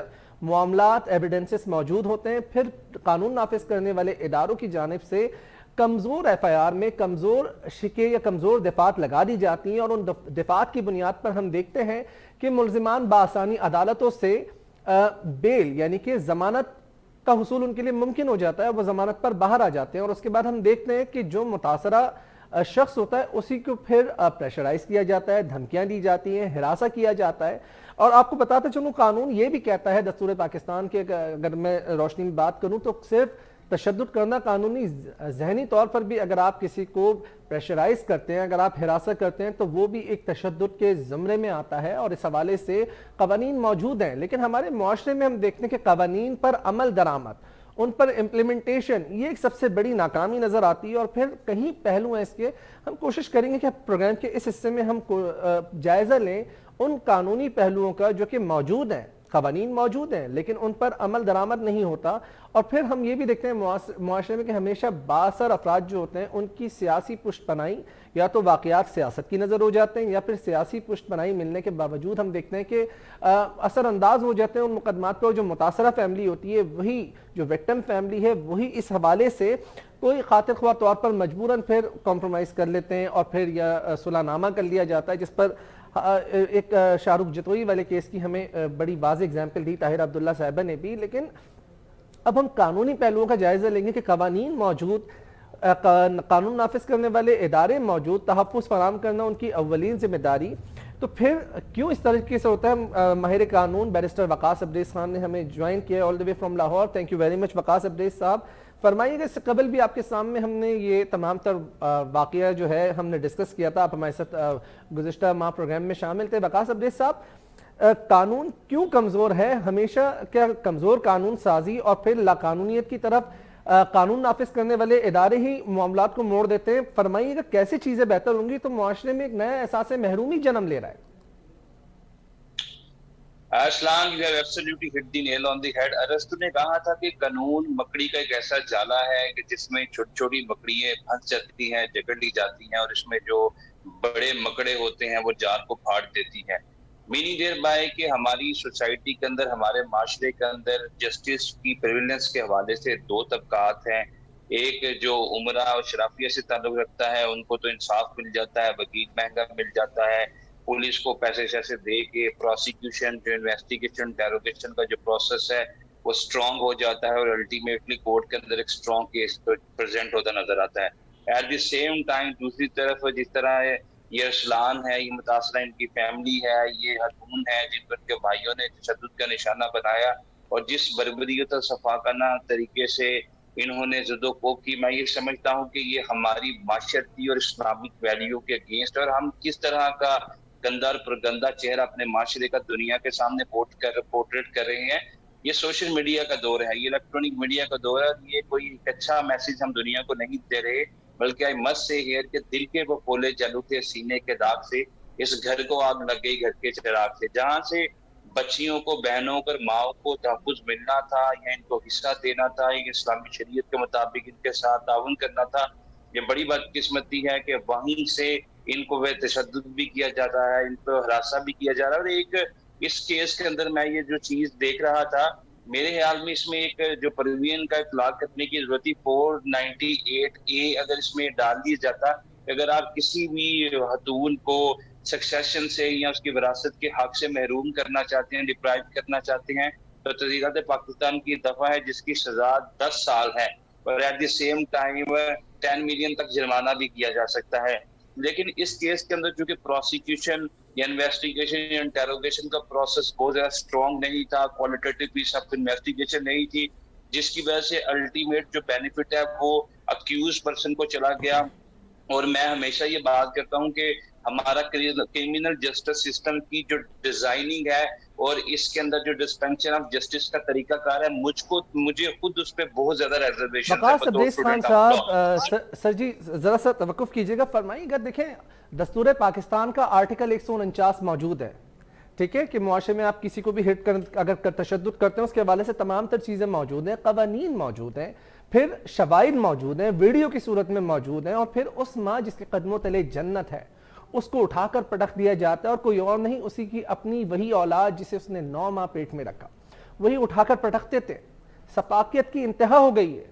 मामलात एविडेंसेस मौजूद होते हैं, फिर कानून नाफिज करने वाले इदारों की जानिब से कमज़ोर FIR में कमज़ोर शिके या कमज़ोर दफात लगा दी जाती हैं, और उन दफात की बुनियाद पर हम देखते हैं कि मुल्जिमान बासानी अदालतों से बेल यानी कि ज़मानत का हुसूल उनके लिए मुमकिन हो जाता है, वो ज़मानत पर बाहर आ जाते हैं। और उसके बाद हम देखते हैं कि जो मुतासरा शख्स होता है उसी को फिर प्रेशराइज किया जाता है, धमकियां दी जाती हैं, हिरासा किया जाता है। और आपको बताते चलूं, कानून ये भी कहता है, दस्तूर पाकिस्तान के अगर मैं रोशनी में बात करूं, तो सिर्फ تشدد کرنا قانونی ذہنی طور پر بھی اگر آپ کسی کو پریشرائز کرتے ہیں, اگر آپ ہراساں کرتے ہیں تو وہ بھی ایک تشدد کے زمرے میں آتا ہے, اور اس حوالے سے قوانین موجود ہیں. لیکن ہمارے معاشرے میں ہم دیکھتے ہیں کہ قوانین پر عمل درآمد, ان پر امپلیمنٹیشن, یہ ایک سب سے بڑی ناکامی نظر آتی ہے. اور پھر کہیں پہلو ہیں اس کے, ہم کوشش کریں گے کہ پروگرام کے اس حصے میں ہم جائزہ لیں ان قانونی پہلوؤں کا جو کہ موجود ہیں, قوانین موجود ہیں لیکن ان پر عمل درآمد نہیں ہوتا. اور پھر ہم یہ بھی دیکھتے ہیں معاشرے میں کہ ہمیشہ بااثر افراد جو ہوتے ہیں ان کی سیاسی پشت پناہی یا تو واقعات سیاست کی نظر ہو جاتے ہیں, یا پھر سیاسی پشت پناہی ملنے کے باوجود ہم دیکھتے ہیں کہ اثر انداز ہو جاتے ہیں ان مقدمات پر. جو متاثرہ فیملی ہوتی ہے, وہی جو وکٹم فیملی ہے, وہی اس حوالے سے کوئی خاطر خواہ طور پر مجبوراً پھر کمپرومائز کر لیتے ہیں, اور پھر یا صلح نامہ کر لیا جاتا ہے, جس پر ایک شاہ رخ جتوئی والے کیس کی ہمیں بڑی واضح اگزامپل دی طاہر عبداللہ صاحبہ نے بھی. لیکن اب ہم قانونی پہلوؤں کا جائزہ لیں گے کہ قوانین موجود, قانون نافذ کرنے ادارے ادارے موجود, تحفظ فراہم کرنا ان کی اولین ذمہ داری. تو پھر کیوں اس طریقے سے ہوتا ہے؟ ماہر قانون بیرسٹر وقاص عبدیز خان نے ہمیں جوائن کیا all the way from Lahore. Thank you very much Waqas Abrez sahab. فرمائیے کہ اس سے قبل بھی آپ کے سامنے ہم نے یہ تمام تر واقعہ جو ہے ہم نے ڈسکس کیا تھا, آپ ہمارے ساتھ گزشتہ ماہ پروگرام میں شامل تھے. وقاص عبدیز صاحب, قانون کیوں کمزور ہے؟ ہمیشہ کیا کمزور قانون سازی اور پھر لاقانونیت کی طرف قانون نافذ کرنے والے ادارے ہی معاملات کو موڑ دیتے ہیں؟ فرمائیے کہ کیسی چیزیں بہتر ہوں گی تو معاشرے میں ایک نیا احساس محرومی جنم لے رہا ہے. Aslan, you have absolutely hit the nail on the head. ارسطو نے کہا تھا کہ قانون مکڑی کا ایک ایسا جالا ہے کہ جس میں چھوٹی چھوٹی مکڑیاں پھنس جاتی ہیں, جکڑ لی جاتی ہیں, اور اس میں جو بڑے مکڑے ہوتے ہیں وہ جال کو پھاڑ دیتی ہیں. مینی دیر بائے کہ ہماری سوسائٹی کے اندر, ہمارے معاشرے کے اندر جسٹس کی پریویلنس کے حوالے سے دو طبقات ہیں. ایک جو عمرہ اور شرافیہ سے تعلق رکھتا ہے, ان کو تو انصاف مل جاتا ہے, وکیل مہنگا مل جاتا ہے, پولیس کو پیسے شیسے دے کے پروسیکیوشن, جو انویسٹیگیشن, انٹیروگیشن کا جو پروسیس ہے وہ اسٹرانگ ہو جاتا ہے, اور الٹیمیٹلی کورٹ کے اندر ایک اسٹرانگ کیس پریزنٹ ہوتا نظر آتا ہے. ایٹ دی سیم ٹائم دوسری طرف جس طرح یہ ارسلان ہے, یہ متاثرہ ان کی فیملی ہے, یہ ہارون ہے جن پر کے بھائیوں نے تشدد کا نشانہ بنایا, اور جس بربریت اور صفاقانہ طریقے سے انہوں نے زد و کوب کی, میں یہ سمجھتا ہوں کہ یہ ہماری معاشرتی اور اسلامک ویلیو کے اگینسٹ, اور ہم کس طرح کا گندا اور پرگندہ چہرہ اپنے معاشرے کا دنیا کے سامنے پورٹریٹ کر رہے ہیں. یہ سوشل میڈیا کا دور ہے, یہ الیکٹرانک میڈیا کا دور ہے. یہ کوئی ایک اچھا میسج ہم دنیا کو نہیں دے رہے, بلکہ آئی مسٹ سے ہیئر کہ دل کے وہ پھولے جلو تھے سینے کے داغ سے, اس گھر کو آگ لگ گئی گھر کے چراغ سے. جہاں سے بچیوں کو, بہنوں کو, ماؤں کو تحفظ ملنا تھا, یا ان کو حصہ دینا تھا, یا اسلامی شریعت کے مطابق ان کے ساتھ تعاون کرنا تھا, یہ بڑی بدقسمتی ہے کہ وہیں سے ان کو وہ تشدد بھی کیا جاتا ہے, ان کو ہراساں بھی کیا جا رہا ہے. اور ایک اس کیس کے اندر میں یہ جو چیز دیکھ رہا تھا, میرے خیال میں اس میں ایک جو پروین کا اطلاق کرنے کی ضرورت تھی, 498A اگر اس میں ڈال دیا جاتا, اگر آپ کسی بھی خاتون کو سکسیشن سے یا اس کی وراثت کے حق سے محروم کرنا چاہتے ہیں, ڈپرائیو کرنا چاہتے ہیں, تو تحریرات پاکستان کی دفعہ ہے جس کی سزا 10 سال ہے, اور at the same time 10 million تک جرمانہ بھی کیا جا سکتا ہے. لیکن اس کیس کے اندر چونکہ پروسیکیوشن یا انویسٹیگیشن یا انٹیروگیشن کا پروسیس بہت زیادہ اسٹرانگ نہیں تھا, کوالٹیٹیو پیس آف انویسٹیگیشن نہیں تھی, جس کی وجہ سے الٹیمیٹ جو بینیفٹ ہے وہ اکیوز پرسن کو چلا گیا. اور میں ہمیشہ یہ بات کرتا ہوں کہ ہمارا کرمنل جسٹس سسٹم کی جو ڈیزائننگ ہے اور اس کے اندر جو ڈسپینشن آف جسٹس کا طریقہ کار ہے, مجھے خود اس پہ بہت زیادہ ریزرویشن ہے. وقاص عبدیز خان صاحب, سر جی ذرا سا توقف کیجیے گا. فرمائیے اگر دیکھیں دستور پاکستان کا آرٹیکل 149 موجود ہے, ٹھیک ہے, کہ معاشرے میں آپ کسی کو بھی ہٹ اگر تشدد کرتے ہیں اس کے حوالے سے تمام تر چیزیں موجود ہیں, قوانین موجود ہیں, پھر شواہد موجود ہیں, ویڈیو کی صورت میں موجود ہیں, اور پھر اس ماں جس کے قدموں تلے جنت ہے اس کو اٹھا کر پٹک دیا جاتا ہے, اور کوئی اور نہیں, اسی کی اپنی وہی اولاد جسے اس نے 9 ماہ پیٹ میں رکھا, وہی اٹھا کر پٹکتے تھے. سفاکیت کی انتہا ہو گئی ہے.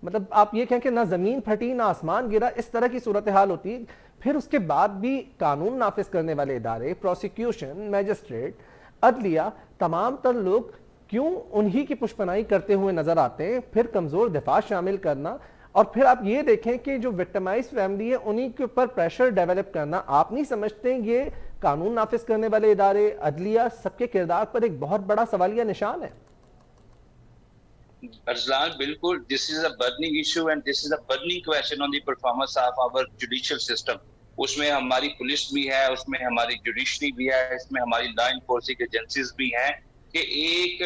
مطلب آپ یہ کہیں کہ نہ زمین پھٹی نہ آسمان گرا, اس طرح کی صورتحال ہوتی. پھر اس کے بعد بھی قانون نافذ کرنے والے ادارے, پروسیکیوشن, میجسٹریٹ, عدلیہ, تمام تر لوگ کیوں انہی کی پشپنائی کرتے ہوئے نظر آتے ہیں. پھر کمزور دفاع شامل کرنا, اور پھر آپ یہ دیکھیں کہ جو وکٹمائز فیملی ہے انہی کے اوپر پریشر ڈیولپ کرنا. آپ نہیں سمجھتے یہ قانون نافذ کرنے والے ادارے, عدلیہ, سب کے کردار پر ایک بہت بڑا سوالیہ نشان ہے؟ Arslan, bilkul, this is a burning issue and this is a burning question on the performance of our judicial system. उसमें हमारी पुलिस भी है, उसमें हमारी जुडिशरी भी है, इसमें हमारी लॉ इन्फोर्सिंग एजेंसीज भी हैं कि एक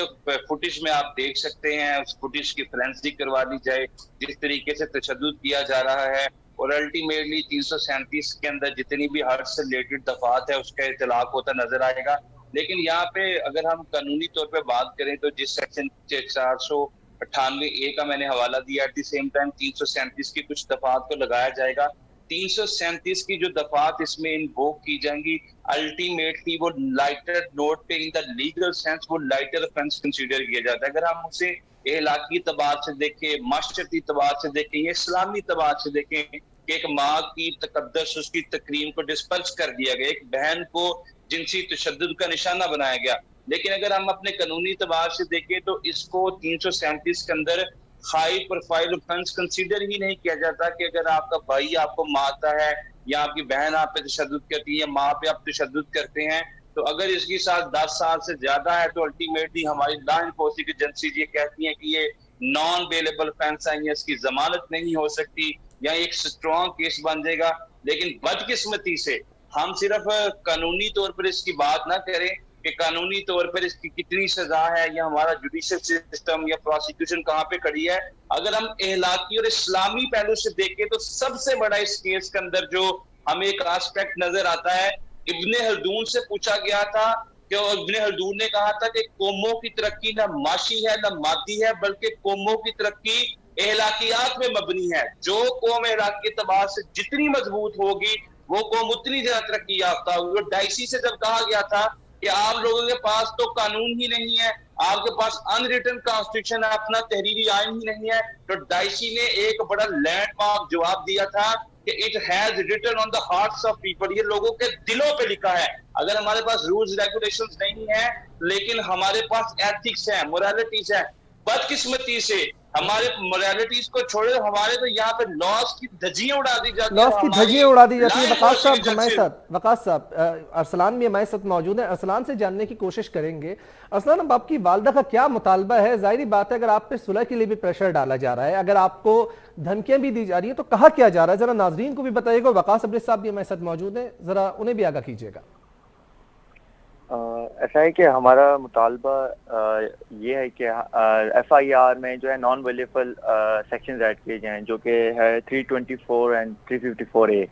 फुटेज में आप देख सकते हैं, उस फुटेज की फोरेंसिक करवा दी जाए, जिस तरीके से तशद्दुद किया जा रहा है, और अल्टीमेटली 337 के अंदर जितनी भी हर्ट से रिलेटेड दफात है उसका इतलाक होता नजर आएगा। लेकिन यहाँ पे अगर हम कानूनी तौर पे बात करें तो जिस सेक्शन 498A का मैंने हवाला दिया, एट द सेम टाइम 337 की कुछ दफात को लगाया जाएगा। 337 की जो दफात इसमें इन्वोक की जाएंगी, अल्टीमेटली वो लाइटर नोट पे इन द लीगल सेंस वो लाइटर ऑफेंस कंसीडर किया जाता है। अगर हम उसे इलाकी तबार से देखें, माशरती तबार से देखें या इस्लामी तबार से देखें कि एक माँ की तकद्दस, उसकी तकरीम को डिस्पर्स कर दिया गया, एक बहन को जिनसी तशद्दुद का निशाना बनाया गया। लेकिन अगर हम अपने कानूनी तबार से देखें तो इसको 337 के अंदर हाई प्रोफाइल ऑफेंस कंसीडर ही नहीं किया जाता कि अगर आपका भाई आपको मारता है या आपकी बहन आप पे तशद्दुद करती है या माँ पे आप तशद्दुद करते हैं, तो अगर इसकी साथ 10 साल से ज्यादा है तो अल्टीमेटली हमारी लॉ इन्फोर्सिंग एजेंसीज ये कहती हैं कि ये नॉन बेलेबल ऑफेंस है, इसकी जमानत नहीं हो सकती या एक स्ट्रॉन्ग केस बन जाएगा। लेकिन बदकिस्मती से हम सिर्फ कानूनी तौर पर इसकी बात ना करें कि कानूनी तौर पर इसकी कितनी सजा है या हमारा जुडिशियल सिस्टम या प्रोसिक्यूशन कहाँ पे खड़ी है, अगर हम इहलाकी और इस्लामी पहलू से देखें तो सबसे बड़ा इस केस के अंदर जो हमें एक एस्पेक्ट नजर आता है, इब्ने हल्दून से पूछा गया था कि इब्ने हल्दून ने कहा था कि कौमों की तरक्की न माशी है न मादी है, बल्कि कौमों की तरक्की इहलाकियात में मबनी है। जो कौम इहलाकी तबार से जितनी मजबूत होगी वो कौम उतनी ज्यादा तरक्की याफ्ता होगी। और डाइसी से जब कहा गया था कि आप लोगों के पास तो कानून ही नहीं है, आपके पास अनरिटन कॉन्स्टिट्यूशन है, अपना तहरीरी आइन ही नहीं है, तो डाइसी ने एक बड़ा लैंडमार्क जवाब दिया था कि it has written on the hearts of people, ये लोगों के दिलों पे लिखा है। अगर हमारे पास रूल्स रेगुलेशंस नहीं है लेकिन हमारे पास एथिक्स है, मोरालिटीज है, बदकिस्मती से हमारे मोरालिटीज को छोड़े हमारे तो यहाँ पे लॉस की धज्जियां उड़ा दी जाती है, लॉस की धज्जियां उड़ा दी जाती है। वकास साहब अरसलान भी हमारे साथ मौजूद है, अरसलान से जानने की कोशिश करेंगे। अरसलान, अब आपकी वालदा का क्या मुतालबा है? जाहिर बात है अगर आप पे सुलह के लिए भी प्रेशर डाला जा रहा है, अगर आपको धमकियां भी दी जा रही है तो कहा क्या जा रहा है, जरा नाजरीन को भी बताइएगा। वकास अब्रिस साहब भी हमारे साथ मौजूद है, जरा उन्हें भी आगाह कीजिएगा। ऐसा है कि हमारा मुतालबा ये है कि FIR में जो है नॉन वेलेबल सेक्शंस ऐड किए जाएं, जो कि है 324 एंड 354A,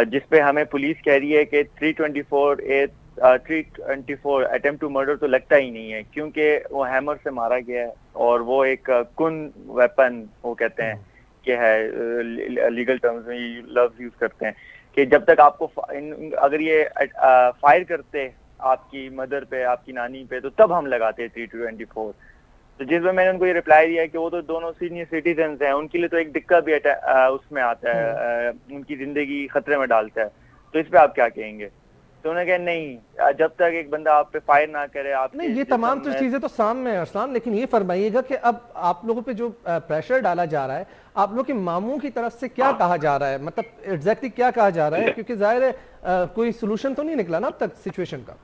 जिस पे हमें पुलिस कह रही है कि 324 अटेम्प्ट टू मर्डर तो लगता ही नहीं है, क्योंकि वो हैमर से मारा गया है और वो एक कुन वेपन वो कहते हैं कि है, लीगल टर्म्स में लफ्ज यूज करते हैं कि जब तक आपको अगर ये फायर करते आपकी मदर पे, आपकी नानी पे, तो तब हम लगाते हैं 324। तो जिसमें मैंने उनको ये रिप्लाई दिया कि वो तो दोनों सीनियर सिटीजन हैं, उनके लिए तो एक दिक्का भी उसमें आता है, उनकी जिंदगी खतरे में डालता है, तो इस पे आप क्या कहेंगे? तो उन्होंने कहा नहीं, जब तक एक बंदा आप पे फायर ना करे आप नहीं, ये तमाम तो चीजें तो सामने है अरसलान, लेकिन ये फरमाइएगा कि अब आप लोगों पे जो प्रेशर डाला जा रहा है, आप लोग के मामू की तरफ से क्या कहा जा रहा है, मतलब एग्जैक्टली क्या कहा जा रहा है? क्योंकि जाहिर है कोई सोल्यूशन तो नहीं निकला ना अब तक सिचुएशन का।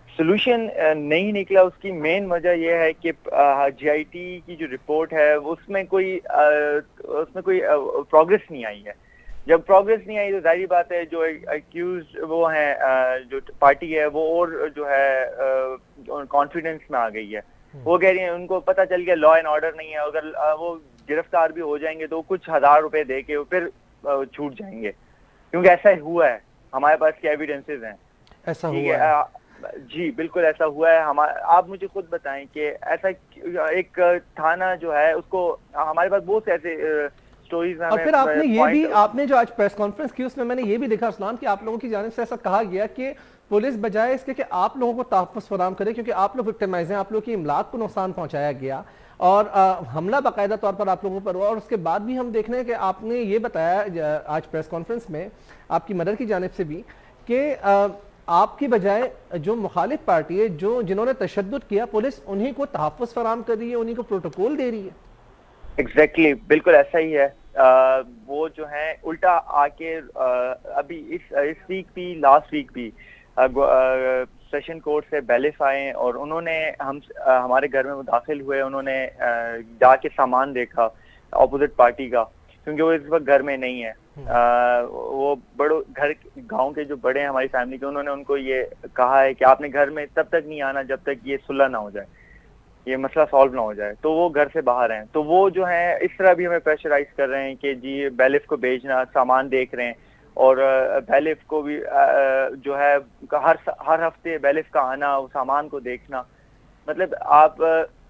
सोल्यूशन नहीं निकला, उसकी मेन वजह यह है कि GIT की जो रिपोर्ट है उसमें कोई प्रोग्रेस नहीं आई है। जब प्रोग्रेस नहीं आई तो जाहिर बात है जो एक्यूज वो हैं, जो पार्टी है वो और जो है कॉन्फिडेंस में आ गई है। वो कह रही है उनको पता चल गया लॉ एंड ऑर्डर नहीं है, अगर वो गिरफ्तार भी हो जाएंगे तो कुछ हजार रुपए दे के फिर छूट जाएंगे, क्योंकि ऐसा हुआ है, हमारे पास के एविडेंसेस हैं। ऐसा हुआ है जी, बिल्कुल ऐसा हुआ है। आप मुझे खुद बताएं कि ऐसा एक थाना जो है उसको, हमारे पास बहुत से ऐसे स्टोरीज हैं। और फिर आपने ये भी, आपने जो आज प्रेस कॉन्फ्रेंस की उसमें मैंने ये भी देखा अरसलान कि आप लोगों की जानिब से ऐसा कहा गया कि पुलिस बजाय इसके कि आप लोगों को तहफ़्फ़ुज़ फराहम करे, क्योंकि आप लोग विक्टिमाइज हैं, आप लोगों की इमलाक को नुकसान पहुंचाया गया और हमला बाकायदा तौर पर आप लोगों पर हुआ। और उसके बाद भी हम देख रहे हैं कि आपने ये बताया आज प्रेस कॉन्फ्रेंस में आपकी मदर की जानिब से भी कि आपकी बजाय जो मुखालिफ पार्टी है, जो जिन्होंने तशद्दुद किया, पुलिस उन्हीं को तहफ़्फ़ुज़ फराहम कर रही है, उन्हीं को प्रोटोकॉल दे रही है। एग्जैक्टली, बिल्कुल ऐसा ही है। वो जो है उल्टा आके अभी इस वीक भी, लास्ट वीक भी सेशन कोर्ट से बैलिफ आए और उन्होंने हमारे घर में वो दाखिल हुए, उन्होंने जाके सामान देखा अपोजिट पार्टी का, क्योंकि वो इस वक्त घर में नहीं है। वो गांव के जो बड़े हैं हमारी फैमिली के, उन्होंने उनको ये कहा है कि आपने घर में तब तक नहीं आना जब तक ये सुलह ना हो जाए, ये मसला सॉल्व ना हो जाए। तो वो घर से बाहर हैं, तो वो जो है इस तरह भी हमें प्रेशराइज कर रहे हैं कि जी बैलिफ को भेजना, सामान देख रहे हैं, और बैलिफ को भी जो है हर हफ्ते बैलिफ का आना, वो सामान को देखना, मतलब आप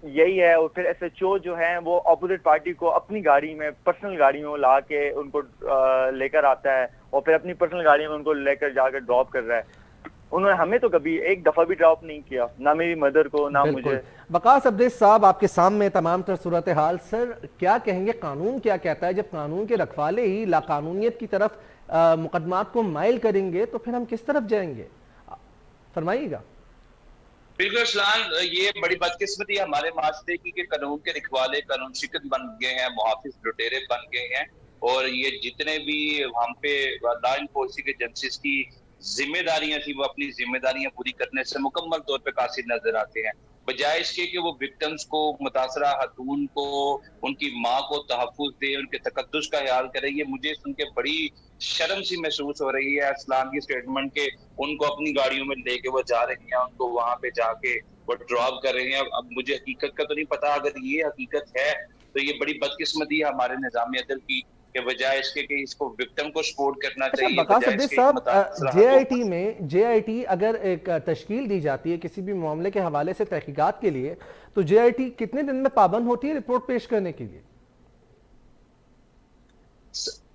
यही है। और फिर SHO जो है वो अपोजिट पार्टी को अपनी गाड़ी में, पर्सनल गाड़ी में ला के उनको लेकर आता है और फिर अपनी पर्सनल गाड़ी में उनको लेकर जाकर ड्रॉप कर रहा है। उन्होंने हमें तो कभी एक दफा भी ड्रॉप नहीं किया, ना मेरी मदर को, ना मुझे। वकास अब्देश साहब, आपके सामने तमाम तर सूरत हाल, सर क्या कहेंगे, कानून क्या कहता है? जब कानून के रखवाले ही लाकानूनियत की तरफ मुकदमात को माइल करेंगे तो फिर हम किस तरफ जाएंगे, फरमाइएगा। बिल्कुल अरसलान, ये बड़ी बदकिस्मती है हमारे माशरे की कि कानून के रखवाले कानून शिकन बन गए हैं, मुहाफिज लुटेरे बन गए हैं, और ये जितने भी हम पे लॉ इन्फोर्सिंग एजेंसीज की जिम्मेदारियां थी वो अपनी जिम्मेदारियां पूरी करने से मुकम्मल तौर पे कासिर नजर आते हैं, बजाय इसके कि वो विक्टिम्स को, मुतासरा खातून को, उनकी माँ को तहफ़्फ़ुज़ दे, उनके तकद्दुस का ख्याल करे। ये मुझे सुन के बड़ी शर्म सी महसूस हो रही है इस्लाम की स्टेटमेंट के उनको अपनी गाड़ियों में लेके वो जा रही हैं, उनको वहां पे जाके वो ड्रॉप कर रहे हैं। अब मुझे हकीकत का तो नहीं पता, अगर ये हकीकत है तो ये बड़ी बदकिस्मती है हमारे निज़ाम अदल की, के बजाय इसके कि इसको विक्टिम को सपोर्ट करना चाहिए। वकास अब्देश साहब, JIT अगर एक तश्कील दी जाती है किसी भी मामले के हवाले से तहकीकात के लिए, तो JIT कितने दिन में पाबंद होती है रिपोर्ट पेश करने के लिए?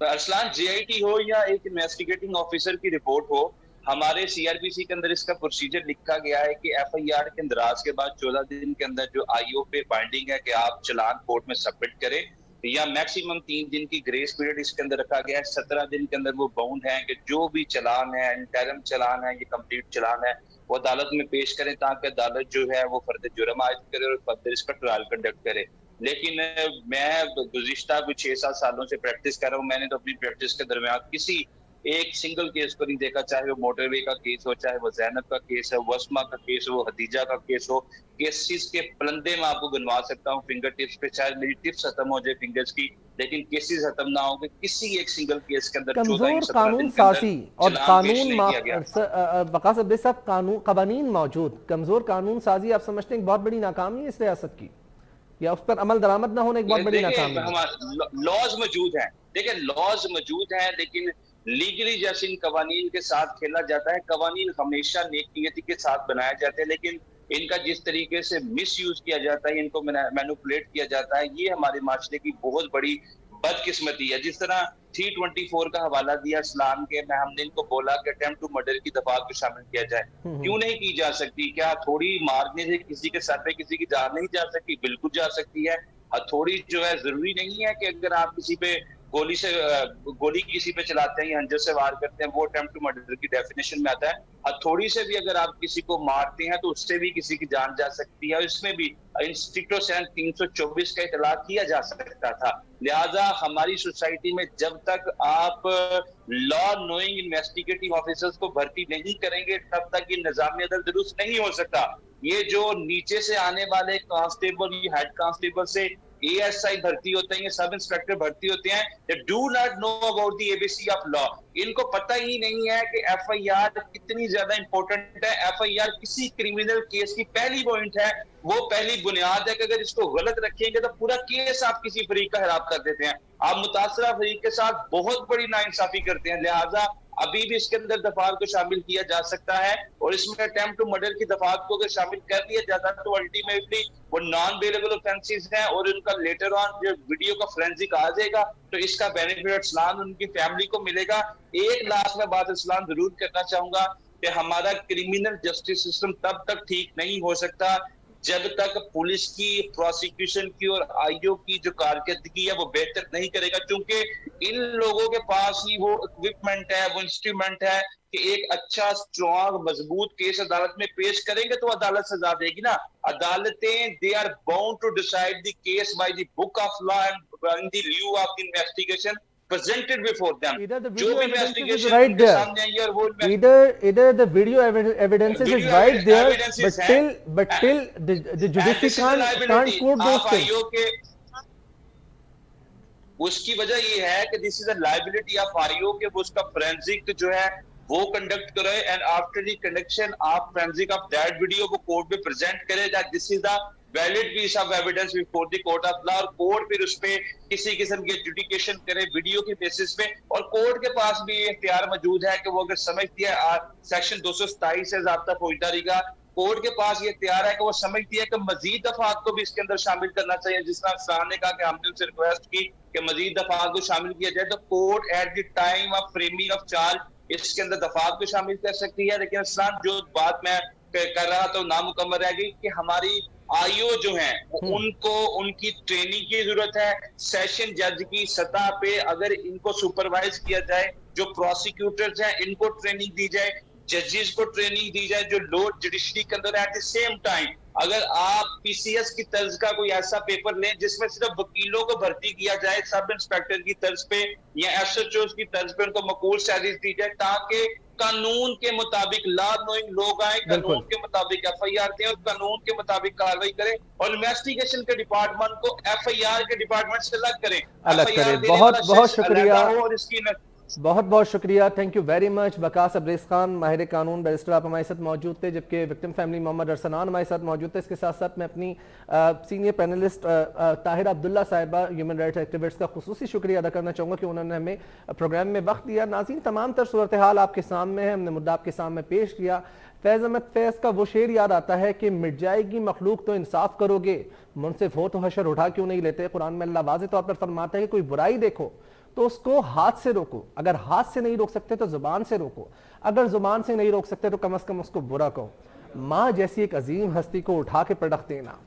अरसलान, JIT हो या एक इन्वेस्टिगेटिंग ऑफिसर की रिपोर्ट हो, हमारे CRPC के अंदर इसका प्रोसीजर लिखा गया है कि FIR के इंदराज के बाद 14 दिन के अंदर जो IO पे बाइंडिंग है कि आप चलान कोर्ट में सबमिट करें, या मैक्सिमम 3 दिन की ग्रेस पीरियड इसके अंदर रखा गया है। 17 दिन के अंदर वो बाउंड है कि जो भी चलान है, इंटरम चलान है, ये कंप्लीट चलान है, वो अदालत में पेश करें ताकि अदालत जो है वो फर्द जुर्म आयद करे और फर्दर इसका ट्रायल कंडक्ट करे। लेकिन मैं गुज़िश्ता 6-7 सालों से प्रैक्टिस कर रहा हूँ, मैंने तो अपनी प्रैक्टिस के दरमियान किसी एक सिंगल केस को नहीं देखा, चाहे वो मोटरवे का केस हो, चाहे वो ज़ैनब का केस है, वस्मा का केस हो, हदीजा का केस हो, केसेस के पलंदे में आपको गिनवा सकता हूँ फिंगर टिप्स पे, शायद मेरी टिप्स खत्म हो जाए फिंगर्स की, लेकिन केसेस खत्म ना हो कि किसी एक सिंगल केस के अंदर कमजोर कानून साजी और कानून, वकास अब्देश साहब, कवानीन मौजूद, कमजोर कानून साजी आप समझते हैं एक बहुत बड़ी नाकामी है इस रियासत की, या उस पर अमल दरामद ना होने एक बहुत बड़ी नाकामी? लॉज मौजूद हैं, देखिए लॉज मौजूद हैं, लेकिन लीगली जैसे इन कवानीन के साथ खेला जाता है। कवानीन हमेशा नेक नियति के साथ बनाए जाते हैं, लेकिन इनका जिस तरीके से मिस यूज किया जाता है, इनको मैनिपुलेट किया जाता है, ये हमारे माशरे की बहुत बड़ी बदकिस्मती है। जिस तरह 324 का हवाला दिया इस्लाम के में, हमने इनको बोला कि अटेम्प्ट टू मर्डर की दफात को शामिल किया जाए, क्यों नहीं की जा सकती? क्या हथौड़ी मारने से किसी के सर पे किसी की जान नहीं जा सकती? बिल्कुल जा सकती है। हथौड़ी जो है जरूरी नहीं है कि अगर आप किसी पे गोली किसी पे चलाते हैं या हंजर से वार करते हैं वो अटेम्प्ट टू मर्डर की डेफिनेशन में आता है। हथौड़ी से भी अगर आप किसी को मारते हैं तो उससे भी किसी की जान जा सकती है, और इसमें भी इंस्ट्रिक्टो सेक्शन 324 का इतलाक किया जा सकता था। लिहाजा हमारी सोसाइटी में जब तक आप लॉ नोइंग इन्वेस्टिगेटिव ऑफिसर्स को भर्ती नहीं करेंगे तब तक ये निजाम अदल दुरुस्त नहीं हो सकता। ये जो नीचे से आने वाले कांस्टेबल, हेड कांस्टेबल से ASI भर्ती होते हैं, ये सब इंस्पेक्टर भर्ती होते हैं, they do not know about the ABC of law। इनको पता ही नहीं है कि FIR कितनी ज्यादा इंपॉर्टेंट है। FIR किसी क्रिमिनल केस की पहली पॉइंट है, वो पहली बुनियाद है कि अगर इसको गलत रखेंगे तो पूरा केस आप किसी फरीक का खराब कर देते हैं, आप मुतासरा फरीक के साथ बहुत बड़ी नाइंसाफी करते हैं। लिहाजा अभी भी इसके अंदर दफात को शामिल किया जा सकता है, और इसमें अटेम्प्ट टू मर्डर की दफात को अगर शामिल कर दिया जाता तो अल्टीमेटली वो नॉन बेलेबल ऑफेंसेस हैं, और उनका लेटर ऑन जो वीडियो का फोरेंसिक आ जाएगा तो इसका बेनिफिट इस्लाम उनकी फैमिली को मिलेगा। एक लास्ट में बात इस्लाम जरूर करना चाहूंगा कि हमारा क्रिमिनल जस्टिस सिस्टम तब तक ठीक नहीं हो सकता जब तक पुलिस की, प्रोसिक्यूशन की और IO की जो कारकर्दगी है वो बेहतर नहीं करेगा, क्योंकि इन लोगों के पास ही वो इक्विपमेंट है, वो इंस्ट्रूमेंट है कि एक अच्छा स्ट्रॉन्ग मजबूत केस अदालत में पेश करेंगे तो अदालत सजा देगी ना। अदालतें they are bound to decide the case by the book of law and in the lieu of the investigation. presented before them. Either the जो video भी evidence is investigation right उनके there. सामने आई है और वो Either the video evidence is Video right there, evidences but till the and judiciary this is a can't liability. quote those आप things. IO के उसकी वजह ये है कि this is a liability of IO के वो उसका फोरेंसिक जो है वो कंडक्ट करे and after the conduction of forensic of that video वो कोर्ट में प्रेजेंट करे that this is the valid piece of evidence before the court of law और कोर्ट फिर उस पे किसी किस्म की एजुडिकेशन करे वीडियो के बेसिस पे और कोर्ट के पास भी ये इख्तियार मौजूद है कि वो अगर समझती है सेक्शन 227 है ज़ाब्ता फौजदारी का कोर्ट के पास ये इख्तियार है कि वो समझती है कि मजीद दफात को भी इसके अंदर शामिल करना चाहिए जिस तरह अफसरान ने कहा कि हमने उनसे रिक्वेस्ट की कि मजीद दफात को शामिल किया जाए तो court at the time of framing of charge इसके अंदर दफात को शामिल कर सकती है लेकिन अफसरान जो बात मैं कर रहा था नामुकम्मल रह गई कि हमारी आईओ जो है उनको उनकी ट्रेनिंग की जरूरत है सेशन जज की सतह पे अगर इनको सुपरवाइज किया जाए जो प्रोसिक्यूटर्स हैं इनको ट्रेनिंग दी जाए जजेस को ट्रेनिंग दी जाए जो लो जुडिशरी के अंदर एट द सेम टाइम अगर आप पीसीएस की तर्ज का कोई ऐसा पेपर लें जिसमें सिर्फ वकीलों को भर्ती किया जाए सब इंस्पेक्टर की तर्ज पे या एसएचओ की तर्ज पे उनको मकबूल सैलरीज दी जाए ताकि कानून के मुताबिक लॉ नोइंग लोग आए कानून के मुताबिक एफआईआर दें और कानून के मुताबिक कार्रवाई करें और इन्वेस्टिगेशन के डिपार्टमेंट को एफआईआर के डिपार्टमेंट से अलग करें बहुत बहुत शुक्रिया और इसकी बहुत बहुत शुक्रिया thank you very much Waqas Abrez Khan माहिर कानून बैरिस्टर आप हमारे साथ मौजूद थे जबकि विक्टिम फैमिली मोहम्मद अरसलान हमारे साथ मौजूद थे इसके साथ साथ मैं अपनी सीनियर पैनलिस्ट ताहिर अब्दुल्ला साहिबा ह्यूमन राइट्स एक्टिविस्ट का खुसूसी शुक्रिया अदा करना चाहूँगा कि उन्होंने हमें प्रोग्राम में वक्त दिया नाज़रीन तमाम तर सूरत हाल आपके सामने है हमने मुद्दा आपके सामने पेश किया फैज़ अहमद फैज़ का वो शेर याद आता है कि मिट जाएगी मखलूक तो इंसाफ करोगे मुनसिफ हो तो हशर उठा क्यों नहीं लेते कुरान में अल्लाह वाज़ेह तौर पर फरमाता है कि कोई बुराई देखो तो उसको हाथ से रोको अगर हाथ से नहीं रोक सकते तो जुबान से रोको अगर जुबान से नहीं रोक सकते तो कम से कम उसको बुरा कहो माँ जैसी एक अजीम हस्ती को उठा के पटख देना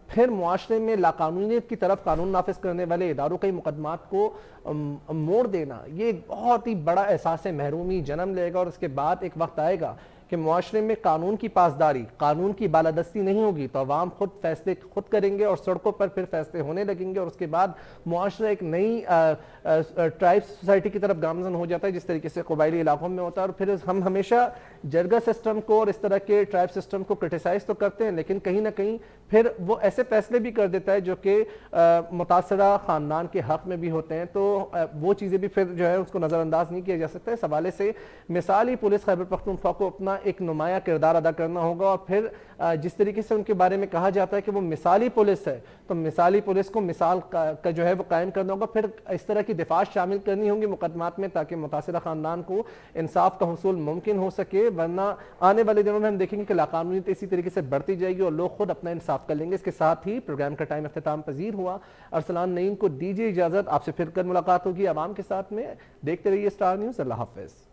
फिर मुआशरे में लाकानूनियत की तरफ कानून नाफिज करने वाले इदारों के मुकदमात को मोड़ देना ये एक बहुत ही बड़ा एहसास महरूमी जन्म लेगा और उसके बाद एक वक्त आएगा कि मुआशरे में कानून की पासदारी कानून की बालादस्ती नहीं होगी तो अवाम खुद फैसले खुद करेंगे और सड़कों पर फिर फैसले होने लगेंगे और उसके बाद मुआशरा एक नई ट्राइब सोसाइटी की तरफ गामजन हो जाता है जिस तरीके से कबायली इलाकों में होता है और फिर हम हमेशा जरगा सिस्टम को और इस तरह के ट्राइब सिस्टम को क्रिटिसाइज तो करते हैं लेकिन कहीं ना कहीं फिर वो ऐसे फैसले भी कर देता है जो कि मुतासरा ख़ानदान के हक़ में भी होते हैं तो वो चीज़ें भी फिर जो है उसको नज़रअंदाज नहीं किया जा सकता इस हवाले से मिसाली पुलिस खैबर पख्तूनख्वा को अपना एक नुमाया किरदार अदा करना होगा और फिर जिस तरीके से उनके बारे में कहा जाता है कि वो मिसाली पुलिस है तो मिसाली पुलिस को मिसाल का जो है वो कायम करना होगा फिर इस तरह की दिफात शामिल करनी होंगी मुकदमात में ताकि मुतासिरा ख़ानदान को इंसाफ का हुसूल मुमकिन हो सके वरना आने वाले दिनों में हम देखेंगे कि लाकानूनियत इसी तरीके से बढ़ती जाएगी और लोग खुद अपना इंसाफ कर लेंगे इसके साथ ही प्रोग्राम का टाइम अख्तिताम पजीर हुआ अरसलान नईम को दीजिए इजाज़त आपसे फिर कर मुलाकात होगी आवाम के साथ में देखते रहिए स्टार न्यूज़ अल्लाह हाफ़िज़।